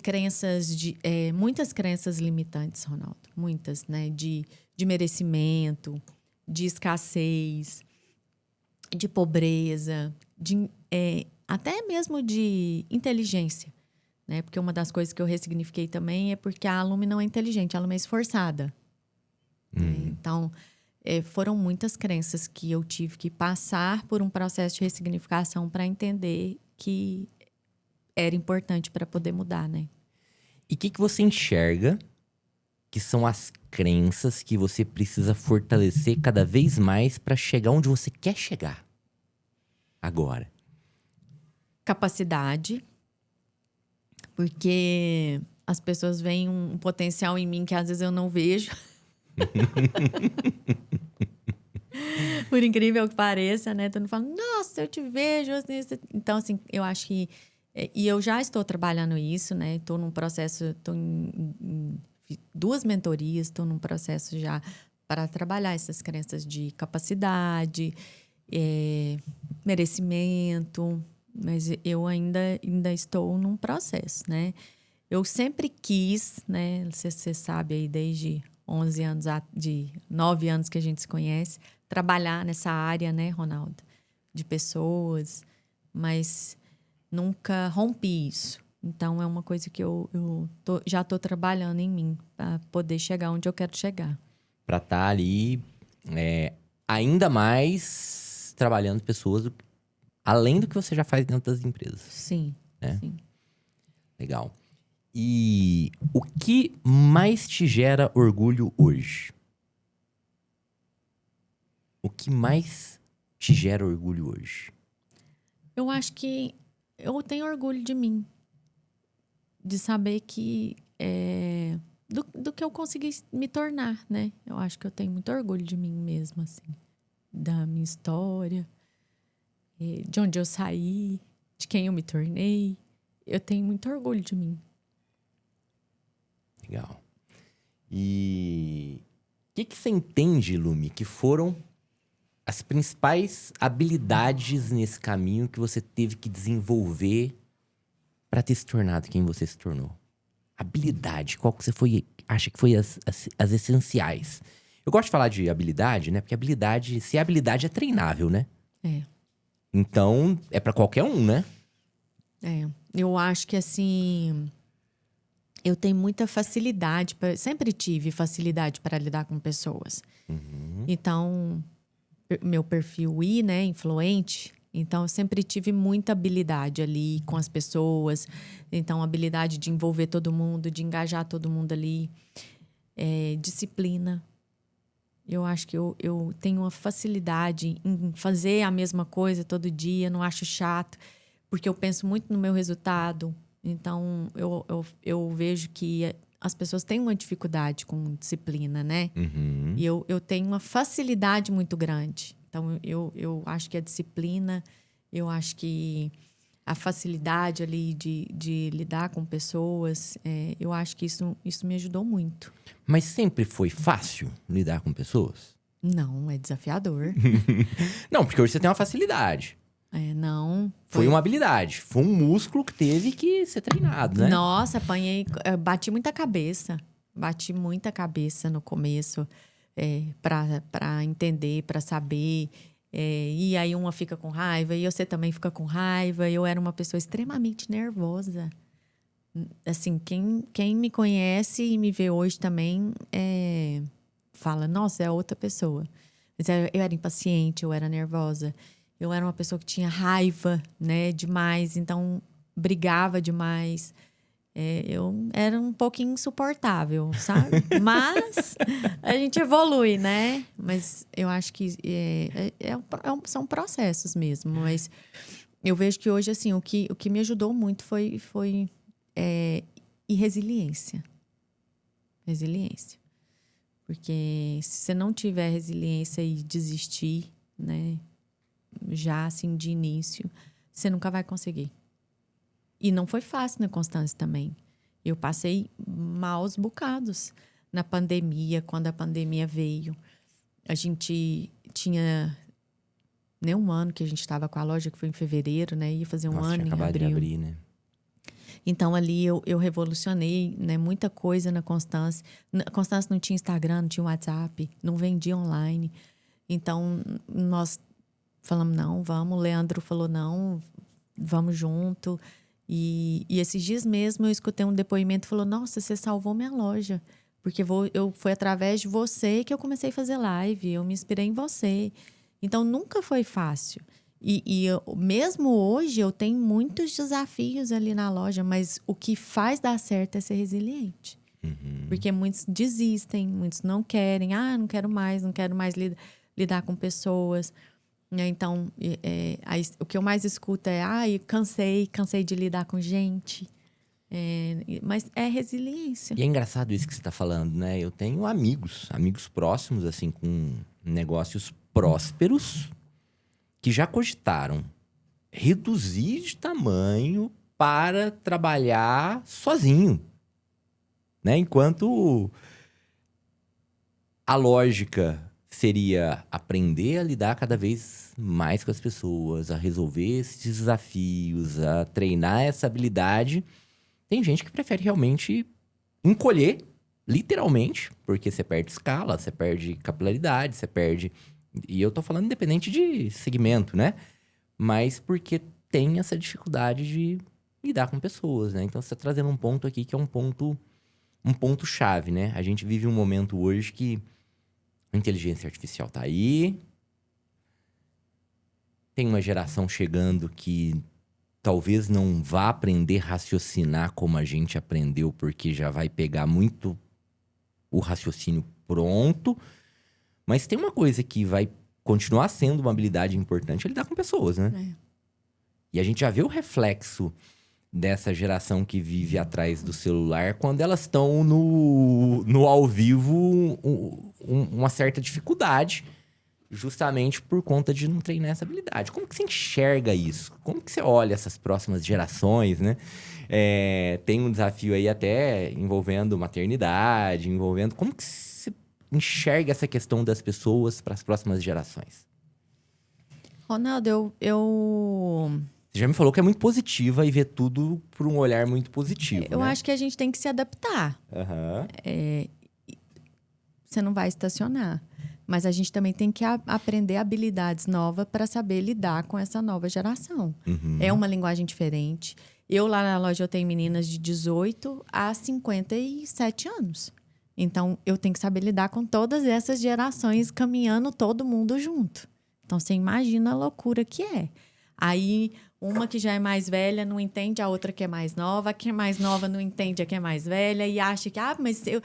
muitas crenças limitantes, Ronaldo. Muitas, né? De merecimento, de escassez, de pobreza, até mesmo de inteligência, né? Porque uma das coisas que eu ressignifiquei também é porque a Lume não é inteligente, a Lume é esforçada. Então, foram muitas crenças que eu tive que passar por um processo de ressignificação para entender que era importante para poder mudar, né? E o que você enxerga que são as crenças que você precisa fortalecer cada vez mais pra chegar onde você quer chegar agora? Capacidade, porque as pessoas veem um potencial em mim que às vezes eu não vejo. Por incrível que pareça, né? Todo mundo fala, nossa, eu te vejo. Então, assim, eu acho que... E eu já estou trabalhando isso, né? Estou num processo... Estou em 2 mentorias. Estou num processo já para trabalhar essas crenças de capacidade, merecimento. Mas eu ainda estou num processo, né? Eu sempre quis, né? Você sabe aí, desde 11 anos, de 9 anos que a gente se conhece, trabalhar nessa área, né, Ronaldo? De pessoas, mas nunca rompi isso. Então, é uma coisa que já estou trabalhando em mim para poder chegar onde eu quero chegar. Pra estar ali ainda mais trabalhando pessoas além do que você já faz dentro das empresas. Sim, né? sim. Legal. E o que mais te gera orgulho hoje? O que mais te gera orgulho hoje? Eu acho que eu tenho orgulho de mim. De saber que... do que eu consegui me tornar, né? Eu acho que eu tenho muito orgulho de mim mesma, assim. Da minha história, de onde eu saí, de quem eu me tornei. Eu tenho muito orgulho de mim. Legal. E o que você entende, Lumi, que foram as principais habilidades nesse caminho que você teve que desenvolver para ter se tornado quem você se tornou? Habilidade, qual que você acha que foi as essenciais? Eu gosto de falar de habilidade, né? Porque se é habilidade é treinável, né? Então, é para qualquer um, né? Eu acho que, assim... Eu tenho muita facilidade, sempre tive facilidade para lidar com pessoas. Então, meu perfil né, influente, então eu sempre tive muita habilidade ali com as pessoas. Então, habilidade de envolver todo mundo, de engajar todo mundo ali. Disciplina. Eu acho que eu tenho uma facilidade em fazer a mesma coisa todo dia, não acho chato, porque eu penso muito no meu resultado. Então, eu vejo que as pessoas têm uma dificuldade com disciplina, né? E eu tenho uma facilidade muito grande. Então, eu acho que a disciplina, eu acho que a facilidade ali de lidar com pessoas, eu acho que isso me ajudou muito. Mas sempre foi fácil lidar com pessoas? Não, é desafiador. Não, porque hoje você tem uma facilidade. Não. Foi uma habilidade. Foi um músculo que teve que ser treinado, né? Nossa, bati muita cabeça. Bati muita cabeça no começo para entender, para saber. E aí uma fica com raiva e você também fica com raiva. Eu era uma pessoa extremamente nervosa. Assim, quem me conhece e me vê hoje também fala, nossa, é outra pessoa. Mas eu era impaciente, eu era nervosa. Eu era uma pessoa que tinha raiva, né, demais. Então, brigava demais. Eu era um pouquinho insuportável, sabe? Mas a gente evolui, né? Mas eu acho que são processos mesmo. Mas eu vejo que hoje, assim, o que me ajudou muito foi e resiliência. Resiliência. Porque se você não tiver resiliência e desistir, né? Já, assim, de início, você nunca vai conseguir. E não foi fácil na Constância também. Eu passei maus bocados na pandemia, quando a pandemia veio. A gente tinha nem um ano que a gente estava com a loja, que foi em fevereiro, né? Ia fazer um ano tinha em acabado de abril. abrir, né? Então, ali eu revolucionei, né, muita coisa na Constância. A Constância não tinha Instagram, não tinha WhatsApp, não vendia online. Então, nós falamos, não, vamos. O Leandro falou, não, vamos junto. E esses dias mesmo eu escutei um depoimento e falou, nossa, você salvou minha loja. Porque foi através de você que eu comecei a fazer live. Eu me inspirei em você. Então, nunca foi fácil. Mesmo hoje, eu tenho muitos desafios ali na loja. Mas o que faz dar certo é ser resiliente. Porque muitos desistem, muitos não querem. Não quero mais lidar com pessoas. Então, o que eu mais escuto é... cansei de lidar com gente. Mas é resiliência. E é engraçado isso que você tá falando, né? Eu tenho amigos próximos, assim, com negócios prósperos, que já cogitaram reduzir de tamanho para trabalhar sozinho, né? Enquanto a lógica seria aprender a lidar cada vez mais com as pessoas, a resolver esses desafios, a treinar essa habilidade. Tem gente que prefere realmente encolher, literalmente, porque você perde escala, você perde capilaridade, você perde... E eu tô falando independente de segmento, né? Mas porque tem essa dificuldade de lidar com pessoas, né? Então você tá trazendo um ponto aqui que é um ponto chave, né? A gente vive um momento hoje que a inteligência artificial tá aí. Tem uma geração chegando que talvez não vá aprender a raciocinar como a gente aprendeu, porque já vai pegar muito o raciocínio pronto. Mas tem uma coisa que vai continuar sendo uma habilidade importante, é lidar com pessoas, né? E a gente já vê o reflexo dessa geração que vive atrás do celular quando elas estão no ao vivo, uma certa dificuldade, justamente por conta de não treinar essa habilidade. Como que você enxerga isso? Como que você olha essas próximas gerações, né? Tem um desafio aí até envolvendo maternidade, Como que você enxerga essa questão das pessoas para as próximas gerações? Ronaldo, Você já me falou que é muito positiva e vê tudo por um olhar muito positivo, eu né? acho que a gente tem que se adaptar. Você não vai estacionar. Mas a gente também tem que aprender habilidades novas para saber lidar com essa nova geração. É uma linguagem diferente. Eu, lá na loja, eu tenho meninas de 18 a 57 anos. Então, eu tenho que saber lidar com todas essas gerações caminhando todo mundo junto. Então, você imagina a loucura que é. Aí, uma que já é mais velha não entende a outra que é mais nova. A que é mais nova não entende a que é mais velha. E acha que, mas eu...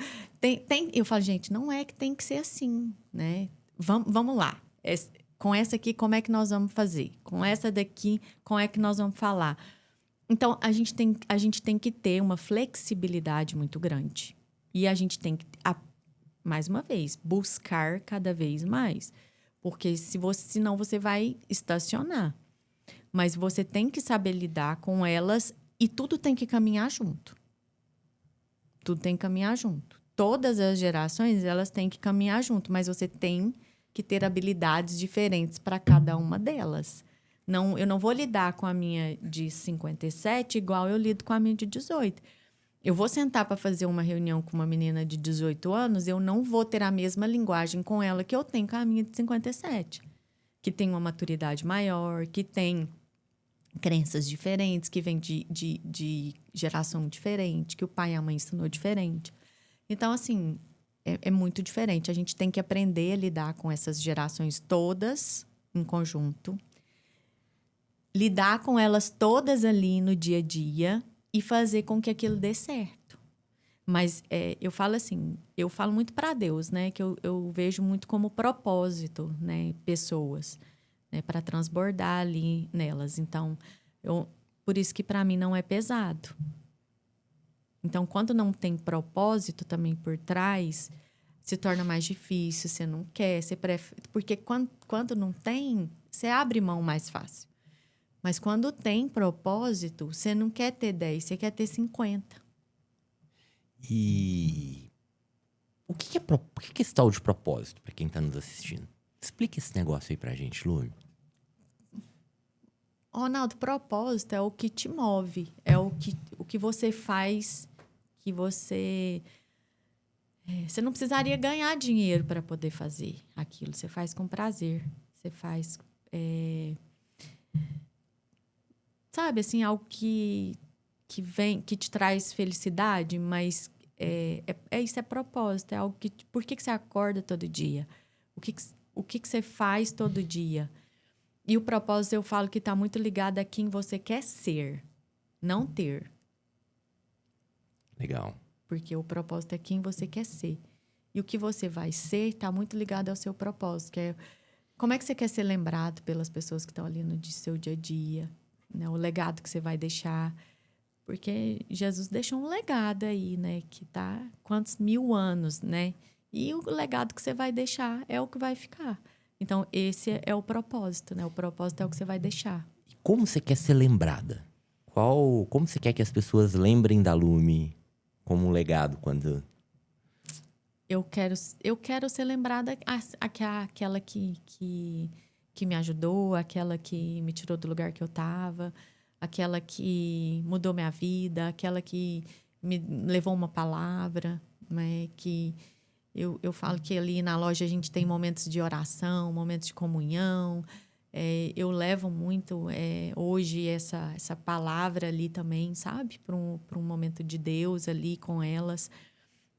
Eu falo, gente, não é que tem que ser assim, né? Vamos lá. Com essa aqui, como é que nós vamos fazer? Com essa daqui, como é que nós vamos falar? Então, a gente tem que ter uma flexibilidade muito grande. E a gente tem que, mais uma vez, buscar cada vez mais. Porque senão você vai estacionar. Mas você tem que saber lidar com elas e tudo tem que caminhar junto. Tudo tem que caminhar junto. Todas as gerações, elas têm que caminhar junto, mas você tem que ter habilidades diferentes para cada uma delas. Não, eu não vou lidar com a minha de 57 igual eu lido com a minha de 18. Eu vou sentar para fazer uma reunião com uma menina de 18 anos, eu não vou ter a mesma linguagem com ela que eu tenho com a minha de 57. Que tem uma maturidade maior, que tem crenças diferentes, que vem de geração diferente, que o pai e a mãe ensinou diferente. Então, assim, é muito diferente. A gente tem que aprender a lidar com essas gerações todas em conjunto. lidar com elas todas ali no dia a dia e fazer com que aquilo dê certo. Mas eu falo assim, eu falo muito para Deus, né? Que eu vejo muito como propósito, né? Pessoas, né? Para transbordar ali nelas. Então, por isso que para mim não é pesado. Então, quando não tem propósito também por trás, se torna mais difícil, você não quer, você prefere... Porque quando não tem, você abre mão mais fácil. Mas quando tem propósito, você não quer ter 10, você quer ter 50. E o que é esse tal de propósito para quem tá nos assistindo? Explica esse negócio aí pra gente, Lu. Ronaldo, propósito é o que te move, é o que você faz, que você... Você não precisaria ganhar dinheiro para poder fazer aquilo. Você faz com prazer. Você faz... sabe, assim, algo que te traz felicidade, mas isso é propósito, é algo que... Por que você acorda todo dia? O que você faz todo dia? E o propósito, eu falo que está muito ligado a quem você quer ser, não ter. Legal. Porque o propósito é quem você quer ser. E o que você vai ser está muito ligado ao seu propósito, que é como é que você quer ser lembrado pelas pessoas que estão ali no seu dia a dia, né? O legado que você vai deixar. Porque Jesus deixou um legado aí, né? Que tá quantos 1000 anos, né? E o legado que você vai deixar é o que vai ficar. Então, esse é o propósito, né? O propósito é o que você vai deixar. E como você quer ser lembrada? Como você quer que as pessoas lembrem da Lume como um legado quando... Eu quero ser lembrada aquela que me ajudou, aquela que me tirou do lugar que eu estava, aquela que mudou minha vida, aquela que me levou uma palavra, né? Que eu falo que ali na loja a gente tem momentos de oração, momentos de comunhão. Eu levo muito hoje essa palavra ali também, sabe? Para um momento de Deus ali com elas.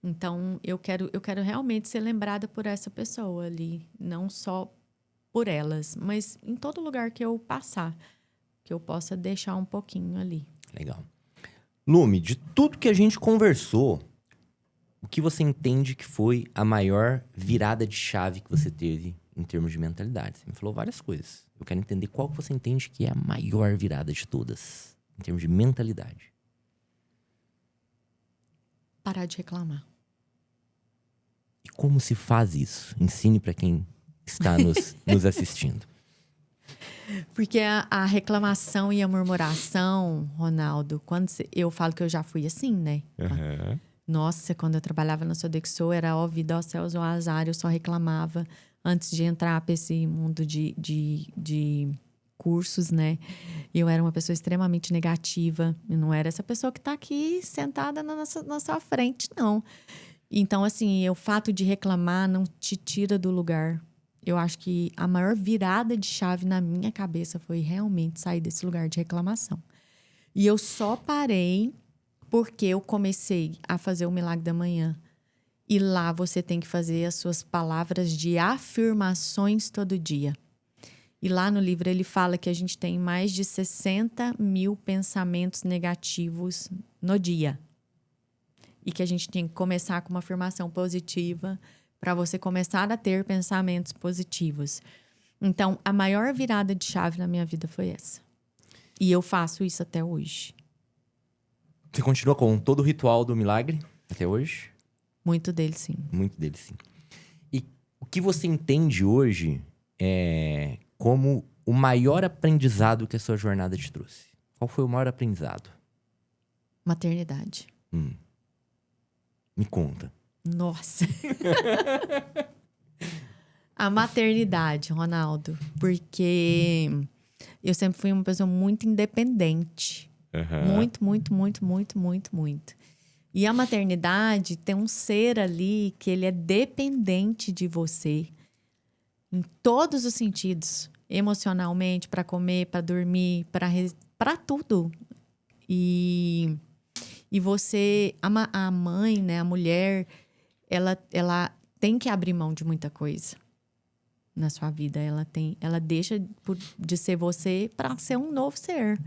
Então, eu quero realmente ser lembrada por essa pessoa ali. Não só por elas, mas em todo lugar que eu passar. Que eu possa deixar um pouquinho ali. Legal. Lume, de tudo que a gente conversou, o que você entende que foi a maior virada de chave que você teve em termos de mentalidade? Você me falou várias coisas. Eu quero entender qual que você entende que é a maior virada de todas, em termos de mentalidade. Parar de reclamar. E como se faz isso? Ensine para quem está nos assistindo. Porque a reclamação e a murmuração, Ronaldo, eu falo que eu já fui assim, né? Uhum. Nossa, quando eu trabalhava na Sodexo, era ó vida, ó céus, ó azar, eu só reclamava antes de entrar para esse mundo de cursos, né? Eu era uma pessoa extremamente negativa. Eu não era essa pessoa que está aqui sentada na sua frente, não. Então, assim, o fato de reclamar não te tira do lugar. Eu acho que a maior virada de chave na minha cabeça foi realmente sair desse lugar de reclamação. E eu só parei porque eu comecei a fazer o Milagre da Manhã. E lá você tem que fazer as suas palavras de afirmações todo dia. E lá no livro ele fala que a gente tem mais de 60 mil pensamentos negativos no dia. E que a gente tem que começar com uma afirmação positiva para você começar a ter pensamentos positivos. Então, a maior virada de chave na minha vida foi essa. E eu faço isso até hoje. Você continua com todo o ritual do milagre até hoje? Muito dele, sim. Muito dele, sim. E o que você entende hoje como o maior aprendizado que a sua jornada te trouxe? Qual foi o maior aprendizado? Maternidade. Me conta. Nossa. A maternidade, Ronaldo. Porque eu sempre fui uma pessoa muito independente. Muito, muito, muito, muito, muito, muito. E a maternidade tem um ser ali que ele é dependente de você. Em todos os sentidos. Emocionalmente, para comer, para dormir, para tudo. E você, a mãe, né, a mulher, ela tem que abrir mão de muita coisa. na sua vida. Ela deixa de ser você para ser um novo ser.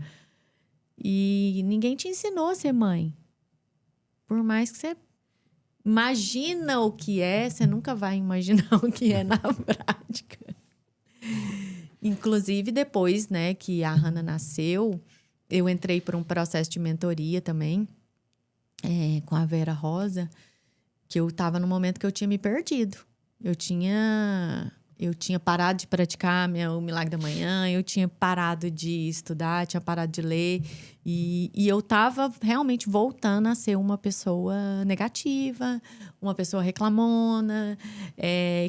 E ninguém te ensinou a ser mãe. Por mais que você imagina o que é, você nunca vai imaginar o que é na prática. Inclusive, depois, né, que a Hannah nasceu, eu entrei por um processo de mentoria também, com a Vera Rosa, que eu estava no momento que eu tinha me perdido. Eu tinha parado de praticar o Milagre da Manhã, eu tinha parado de estudar, tinha parado de ler. E eu estava realmente voltando a ser uma pessoa negativa, uma pessoa reclamona,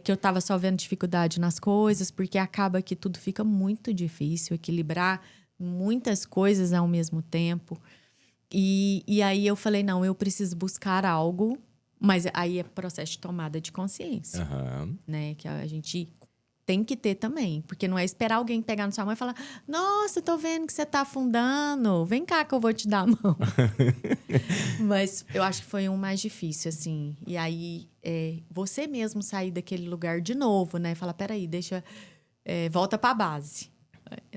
que eu estava só vendo dificuldade nas coisas, porque acaba que tudo fica muito difícil, equilibrar muitas coisas ao mesmo tempo. E aí eu falei, não, eu preciso buscar algo. Mas aí é processo de tomada de consciência, né? Que a gente tem que ter também. Porque não é esperar alguém pegar na sua mão e falar, nossa, tô vendo que você tá afundando, vem cá que eu vou te dar a mão. Mas eu acho que foi um mais difícil, assim. E aí, você mesmo sair daquele lugar de novo, né? Falar, peraí, volta pra base.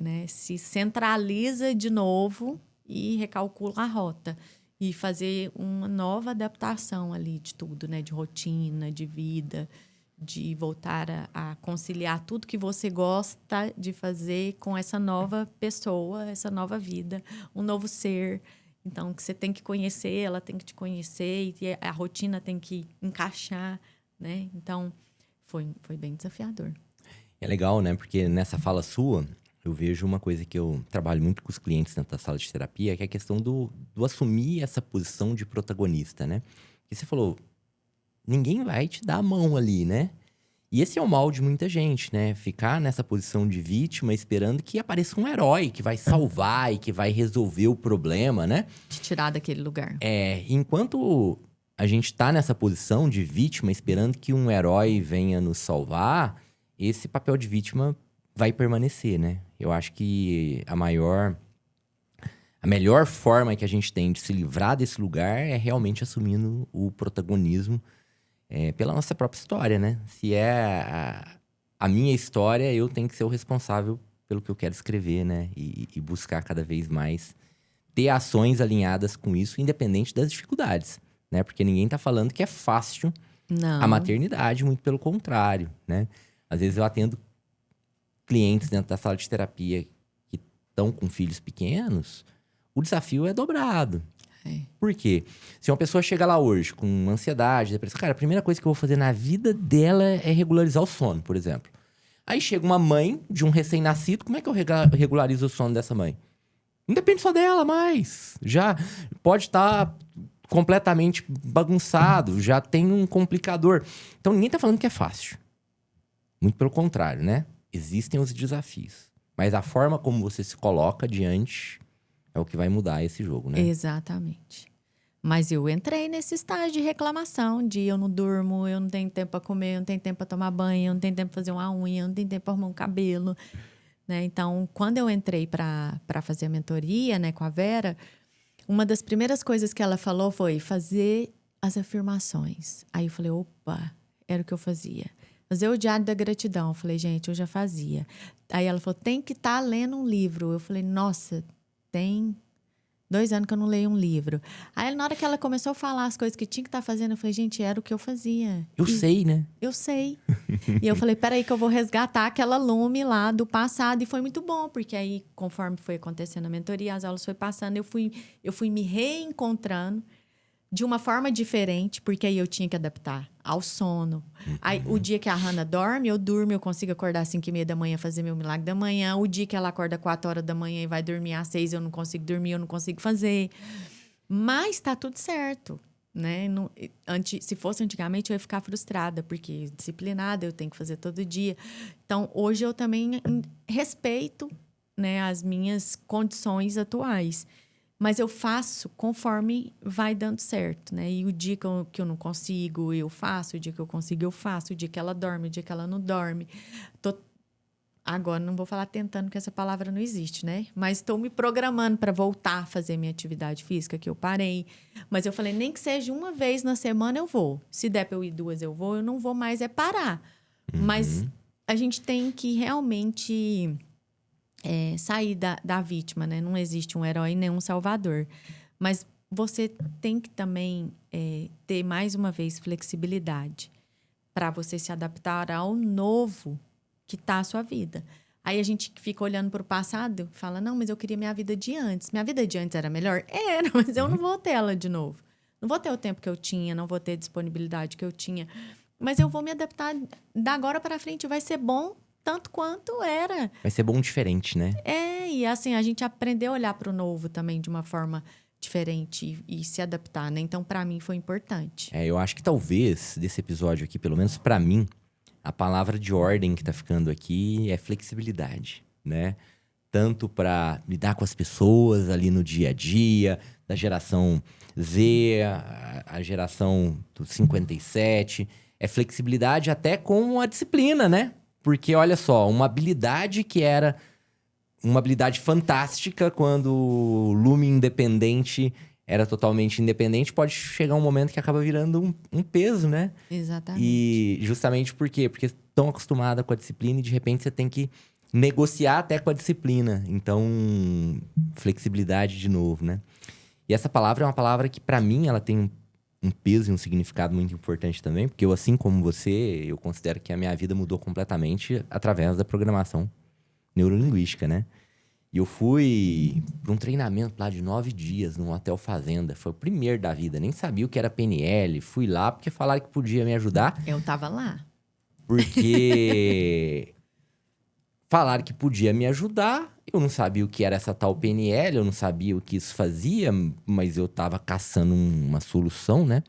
Né? Se centraliza de novo e recalcula a rota. E fazer uma nova adaptação ali de tudo, né? De rotina, de vida, de voltar a conciliar tudo que você gosta de fazer com essa nova pessoa, essa nova vida, um novo ser. Então, que você tem que conhecer, ela tem que te conhecer e a rotina tem que encaixar, né? Então, foi bem desafiador. É legal, né? Porque nessa fala sua, eu vejo uma coisa que eu trabalho muito com os clientes dentro da sala de terapia, que é a questão do assumir essa posição de protagonista, né? Que você falou, ninguém vai te dar a mão ali, né? E esse é o mal de muita gente, né? Ficar nessa posição de vítima esperando que apareça um herói que vai salvar e que vai resolver o problema, né? Te tirar daquele lugar. Enquanto a gente tá nessa posição de vítima esperando que um herói venha nos salvar, esse papel de vítima vai permanecer, né? Eu acho que a melhor forma que a gente tem de se livrar desse lugar é realmente assumindo o protagonismo pela nossa própria história, né? Se é a minha história, eu tenho que ser o responsável pelo que eu quero escrever, né? E buscar cada vez mais ter ações alinhadas com isso, independente das dificuldades, né? Porque ninguém tá falando que é fácil a maternidade, muito pelo contrário, né? Às vezes eu atendo clientes dentro da sala de terapia que estão com filhos pequenos, o desafio é dobrado. Por quê? Se uma pessoa chega lá hoje com ansiedade, depressão, cara, a primeira coisa que eu vou fazer na vida dela é regularizar o sono, por exemplo. Aí chega uma mãe de um recém-nascido, como é que eu regularizo o sono dessa mãe? Não depende só dela mais. Já pode estar completamente bagunçado, já tem um complicador. Então ninguém tá falando que é fácil. Muito pelo contrário, né? Existem os desafios. Mas a forma como você se coloca diante é o que vai mudar esse jogo, né? Exatamente. Mas eu entrei nesse estágio de reclamação, de eu não durmo, eu não tenho tempo para comer, eu não tenho tempo para tomar banho, eu não tenho tempo para fazer uma unha, eu não tenho tempo para arrumar um cabelo, né? Então, quando eu entrei para fazer a mentoria, né, com a Vera, uma das primeiras coisas que ela falou foi fazer as afirmações. Aí eu falei, opa, era o que eu fazia. Fazer o diário da gratidão. Eu falei, gente, eu já fazia. Aí ela falou, tem que estar lendo um livro. Eu falei, nossa, tem 2 anos que eu não leio um livro. Aí, na hora que ela começou a falar as coisas que tinha que estar fazendo, eu falei, gente, era o que eu fazia. Eu sei, né? Eu sei. E eu falei, peraí que eu vou resgatar aquela Lume lá do passado. E foi muito bom, porque aí, conforme foi acontecendo a mentoria, as aulas foi passando, eu fui me reencontrando de uma forma diferente, porque aí eu tinha que adaptar ao sono. Aí, o dia que a Hannah dorme, eu durmo, eu consigo acordar às 5h30 da manhã, fazer meu milagre da manhã. O dia que ela acorda 4 horas da manhã e vai dormir às 6, eu não consigo dormir, eu não consigo fazer. Mas tá tudo certo, né? Se fosse antigamente, eu ia ficar frustrada, porque disciplinada, eu tenho que fazer todo dia. Então, hoje eu também respeito, né, as minhas condições atuais. Mas eu faço conforme vai dando certo, né? E o dia que eu não consigo, eu faço. O dia que eu consigo, eu faço. O dia que ela dorme, o dia que ela não dorme. Agora, não vou falar tentando, que essa palavra não existe, né? Mas estou me programando para voltar a fazer minha atividade física, que eu parei. Mas eu falei, nem que seja uma vez na semana, eu vou. Se der para eu ir 2, eu vou. Eu não vou mais, é parar. Mas a gente tem que realmente sair da vítima, né? Não existe um herói nem um salvador. Mas você tem que também ter, mais uma vez, flexibilidade para você se adaptar ao novo que está a sua vida. Aí a gente fica olhando para o passado e fala, não, mas eu queria minha vida de antes. Minha vida de antes era melhor? Era, mas eu não vou ter ela de novo. Não vou ter o tempo que eu tinha, não vou ter a disponibilidade que eu tinha. Mas eu vou me adaptar da agora para frente. Vai ser bom tanto quanto era. Vai ser bom diferente, né? E assim, a gente aprendeu a olhar para o novo também de uma forma diferente e se adaptar, né? Então, para mim, foi importante. Eu acho que talvez, desse episódio aqui, pelo menos pra mim, a palavra de ordem que tá ficando aqui é flexibilidade, né? Tanto pra lidar com as pessoas ali no dia a dia, da geração Z, a geração do 57. É flexibilidade até com a disciplina, né? Porque, olha só, uma habilidade que era uma habilidade fantástica quando o Lume independente era totalmente independente, pode chegar um momento que acaba virando um peso, né? Exatamente. E justamente por quê? Porque estão acostumada com a disciplina e de repente você tem que negociar até com a disciplina. Então, flexibilidade de novo, né? E essa palavra é uma palavra que, pra mim, ela tem um peso e um significado muito importante também, porque eu, assim como você, eu considero que a minha vida mudou completamente através da programação neurolinguística, né? E eu fui para um treinamento lá de 9 dias num hotel fazenda. Foi o primeiro da vida. Nem sabia o que era PNL. Fui lá porque falaram que podia me ajudar. Eu tava lá. Porque falaram que podia me ajudar. Eu não sabia o que era essa tal PNL. Eu não sabia o que isso fazia. Mas eu tava caçando uma solução, né?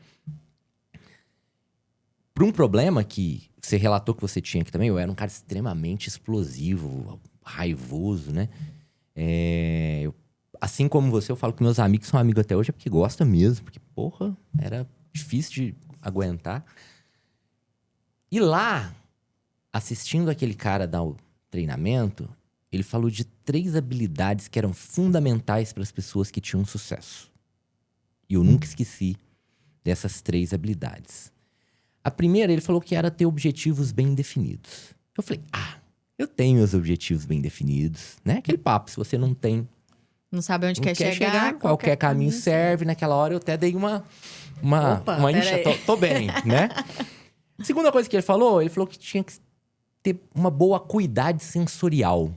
Para um problema que você relatou que você tinha aqui também. Eu era um cara extremamente explosivo, raivoso, né? Assim como você, eu falo que meus amigos são amigos até hoje, é porque gosta mesmo. Porque, porra, era difícil de aguentar. E lá, assistindo aquele cara dar o treinamento, ele falou de 3 habilidades que eram fundamentais para as pessoas que tinham sucesso. E eu nunca esqueci dessas 3 habilidades. A primeira, ele falou que era ter objetivos bem definidos. Eu falei, eu tenho os objetivos bem definidos, né? Aquele papo, se você não tem... Não sabe onde não quer chegar, qualquer caminho serve. Naquela hora eu até dei uma tô bem, né? Segunda coisa que ele falou que tinha que ter uma boa acuidade sensorial.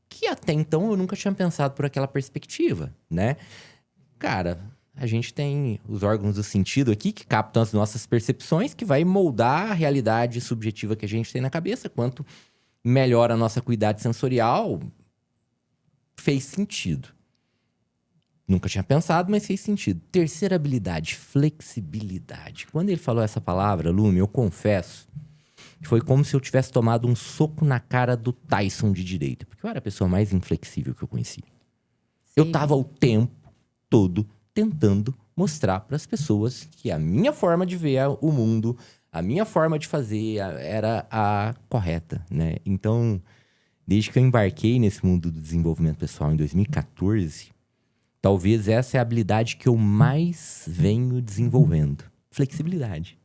Que até então eu nunca tinha pensado por aquela perspectiva, né? Cara, a gente tem os órgãos do sentido aqui que captam as nossas percepções, que vai moldar a realidade subjetiva que a gente tem na cabeça. Quanto melhor a nossa acuidade sensorial, fez sentido. Nunca tinha pensado, mas fez sentido. Terceira habilidade, flexibilidade. Quando ele falou essa palavra, Lume, eu confesso que foi como se eu tivesse tomado um soco na cara do Tyson de direita. Porque eu era a pessoa mais inflexível que eu conhecia. Eu tava o tempo todo tentando mostrar para as pessoas que a minha forma de ver o mundo, a minha forma de fazer era a correta, né? Então, desde que eu embarquei nesse mundo do desenvolvimento pessoal em 2014... talvez essa é a habilidade que eu mais venho desenvolvendo. Flexibilidade.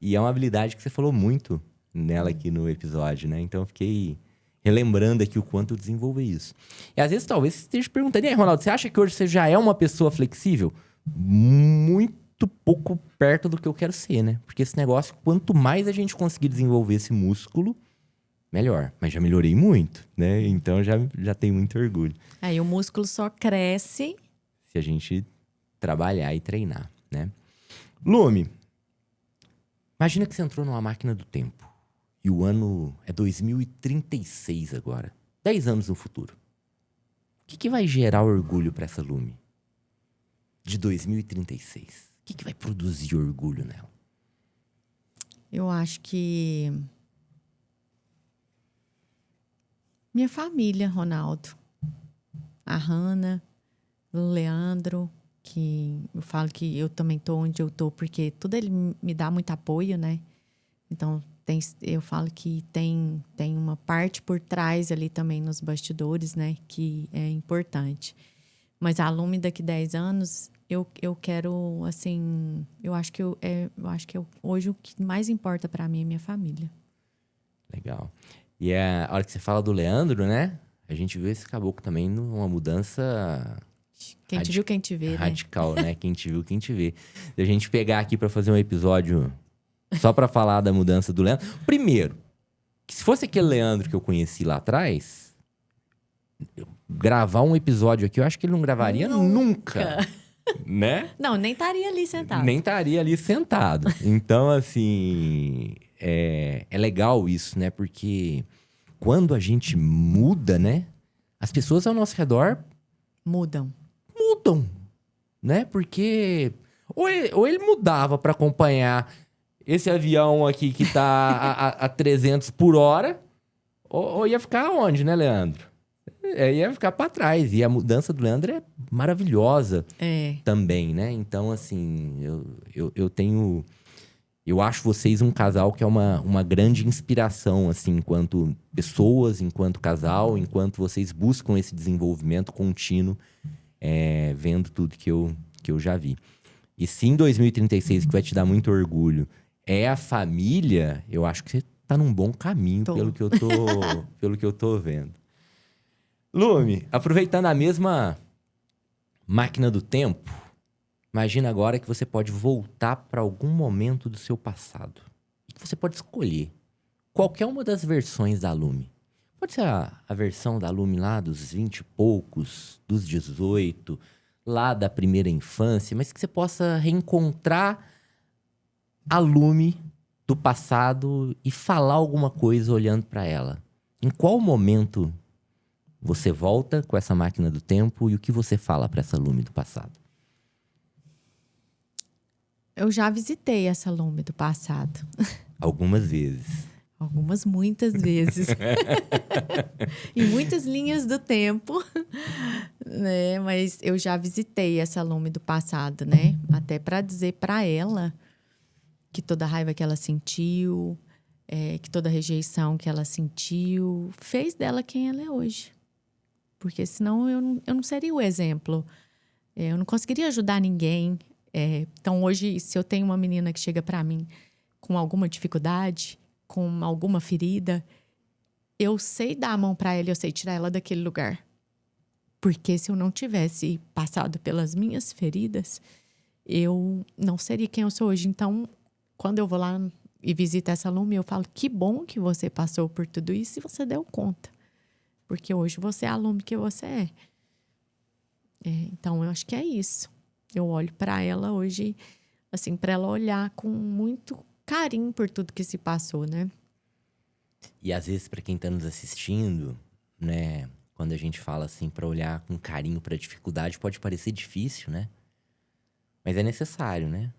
E é uma habilidade que você falou muito nela aqui no episódio, né? Então eu fiquei relembrando aqui o quanto eu desenvolvi isso. E às vezes talvez você esteja perguntando, e aí, Ronaldo, você acha que hoje você já é uma pessoa flexível? Muito pouco perto do que eu quero ser, né? Porque esse negócio, quanto mais a gente conseguir desenvolver esse músculo, melhor. Mas já melhorei muito, né? Então já tenho muito orgulho. Aí o músculo só cresce se a gente trabalhar e treinar, né? Lume, imagina que você entrou numa máquina do tempo. E o ano é 2036 agora. 10 anos no futuro. O que vai gerar orgulho para essa Lume? De 2036. O que vai produzir orgulho nela? Eu acho que... minha família, Ronaldo. A Hanna, o Leandro, que eu falo que eu também tô onde eu tô, porque tudo ele me dá muito apoio, né? Então, eu falo que tem uma parte por trás ali também nos bastidores, né? Que é importante. Mas a Lume daqui 10 anos, eu quero, assim... Eu acho que hoje o que mais importa para mim é minha família. Legal. E a hora que você fala do Leandro, né? A gente viu esse caboclo também numa mudança Quem te viu, quem te vê, né? radical, né? Quem te viu, quem te vê. Se a gente pegar aqui pra fazer um episódio só pra falar da mudança do Leandro. Primeiro, que se fosse aquele Leandro que eu conheci lá atrás, gravar um episódio aqui, eu acho que ele não gravaria nunca. Né? Não, nem estaria ali sentado. Nem estaria ali sentado. Então, assim, é legal isso, né? Porque quando a gente muda, né? As pessoas ao nosso redor Mudam. mudam, né? Porque ou ele mudava pra acompanhar esse avião aqui que tá a 300 por hora, ou ia ficar onde, né, Leandro? Ia ficar pra trás. E a mudança do Leandro é maravilhosa também, né? Então, assim, eu tenho... Eu acho vocês um casal que é uma grande inspiração, assim, enquanto pessoas, enquanto casal, enquanto vocês buscam esse desenvolvimento contínuo, vendo tudo que eu já vi. E se em 2036, que vai te dar muito orgulho, é a família, eu acho que você tá num bom caminho, pelo que eu tô vendo. Lume, aproveitando a mesma máquina do tempo, imagina agora que você pode voltar para algum momento do seu passado. E que você pode escolher qualquer uma das versões da Lume. Pode ser a versão da Lume lá dos 20 e poucos, dos 18, lá da primeira infância, mas que você possa reencontrar a Lume do passado e falar alguma coisa olhando para ela. Em qual momento você volta com essa máquina do tempo e o que você fala para essa Lume do passado? Eu já visitei essa Lume do passado. Algumas vezes. Muitas vezes. Em muitas linhas do tempo. Né? Mas eu já visitei essa Lume do passado, né? Até para dizer para ela que toda a raiva que ela sentiu, que toda a rejeição que ela sentiu, fez dela quem ela é hoje. Porque senão eu não seria o exemplo. Eu não conseguiria ajudar ninguém. Então, hoje, se eu tenho uma menina que chega para mim com alguma dificuldade, com alguma ferida, eu sei dar a mão para ela, eu sei tirar ela daquele lugar. Porque se eu não tivesse passado pelas minhas feridas, eu não seria quem eu sou hoje. Então, quando eu vou lá e visito essa Lume, eu falo, que bom que você passou por tudo isso e você deu conta. Porque hoje você é a Lume que você é. Então, eu acho que é isso. Eu olho para ela hoje, assim, para ela olhar com muito carinho por tudo que se passou, né? E às vezes, para quem tá nos assistindo, né, quando a gente fala assim, para olhar com carinho pra dificuldade, pode parecer difícil, né? Mas é necessário, né?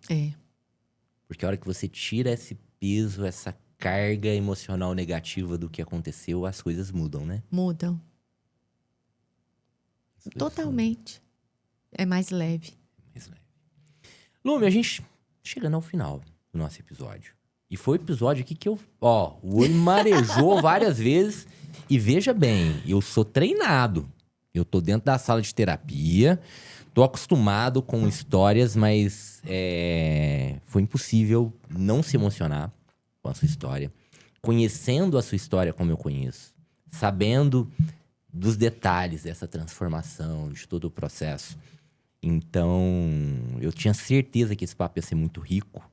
Porque a hora que você tira esse peso, essa carga emocional negativa do que aconteceu, as coisas mudam, né? Mudam. Totalmente. É mais leve. Lume, a gente chegando ao final do nosso episódio. E foi o episódio aqui que o olho marejou várias vezes. E veja bem, eu sou treinado. Eu tô dentro da sala de terapia, tô acostumado com histórias, mas foi impossível não se emocionar com a sua história. Conhecendo a sua história como eu conheço, sabendo dos detalhes dessa transformação, de todo o processo. Então, eu tinha certeza que esse papo ia ser muito rico,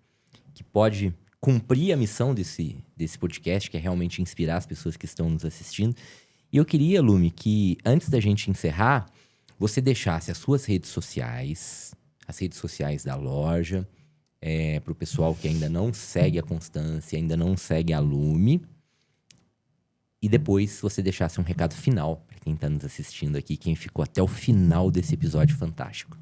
que pode cumprir a missão desse podcast, que é realmente inspirar as pessoas que estão nos assistindo. E eu queria, Lume, que antes da gente encerrar, você deixasse as suas redes sociais, as redes sociais da loja, para o pessoal que ainda não segue a Constância, ainda não segue a Lume. E depois você deixasse um recado final para quem está nos assistindo aqui, quem ficou até o final desse episódio fantástico.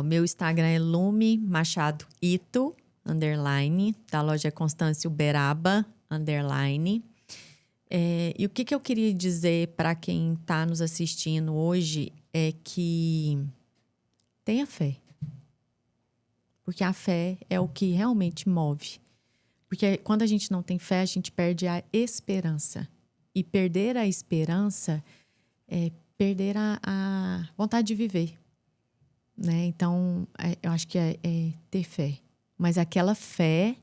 Meu Instagram é Lume Machado Ito, _, da loja Constância Uberaba, _. E o que eu queria dizer para quem está nos assistindo hoje é que tenha fé. Porque a fé é o que realmente move. Porque quando a gente não tem fé, a gente perde a esperança. E perder a esperança é perder a vontade de viver. Né? Então, eu acho que é ter fé. Mas aquela fé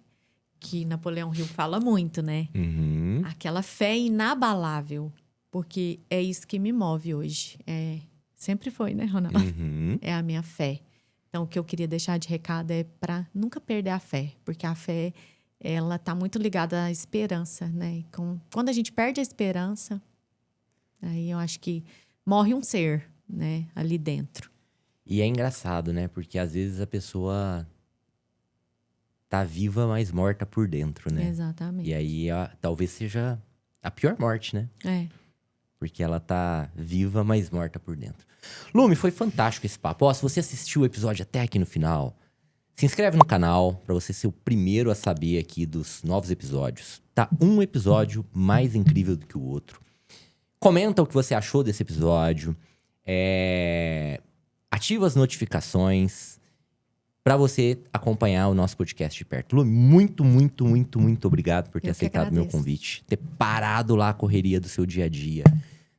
que Napoleão Hill fala muito, né? Uhum. Aquela fé inabalável. Porque é isso que me move hoje. Sempre foi, né, Ronaldo? Uhum. É a minha fé. Então, o que eu queria deixar de recado é para nunca perder a fé. Porque a fé, ela tá muito ligada à esperança, né? Quando a gente perde a esperança, aí eu acho que morre um ser, né? Ali dentro. E é engraçado, né? Porque às vezes a pessoa tá viva, mas morta por dentro, né? Exatamente. E aí talvez seja a pior morte, né? Porque ela tá viva, mas morta por dentro. Lume, foi fantástico esse papo. Ó, se você assistiu o episódio até aqui no final, se inscreve no canal pra você ser o primeiro a saber aqui dos novos episódios. Tá um episódio mais incrível do que o outro. Comenta o que você achou desse episódio. Ativa as notificações pra você acompanhar o nosso podcast de perto. Lume, muito, muito, muito, muito obrigado por ter Eu que aceitado o meu agradeço. convite. Ter parado lá a correria do seu dia a dia.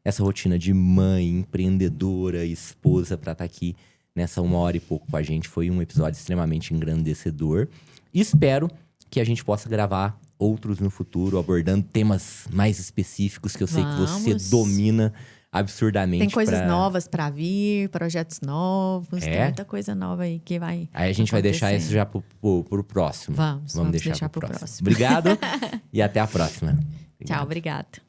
Essa rotina de mãe, empreendedora, esposa pra estar aqui nessa 1 hora e pouco com a gente. Foi um episódio extremamente engrandecedor. E espero que a gente possa gravar outros no futuro, abordando temas mais específicos que eu sei que você Vamos. domina absurdamente. Tem coisas novas para vir, projetos novos. Tem muita coisa nova aí que vai Aí a gente vai deixar isso acontecendo. já pro próximo. Vamos deixar pro próximo. Obrigado e até a próxima. Tchau, obrigada.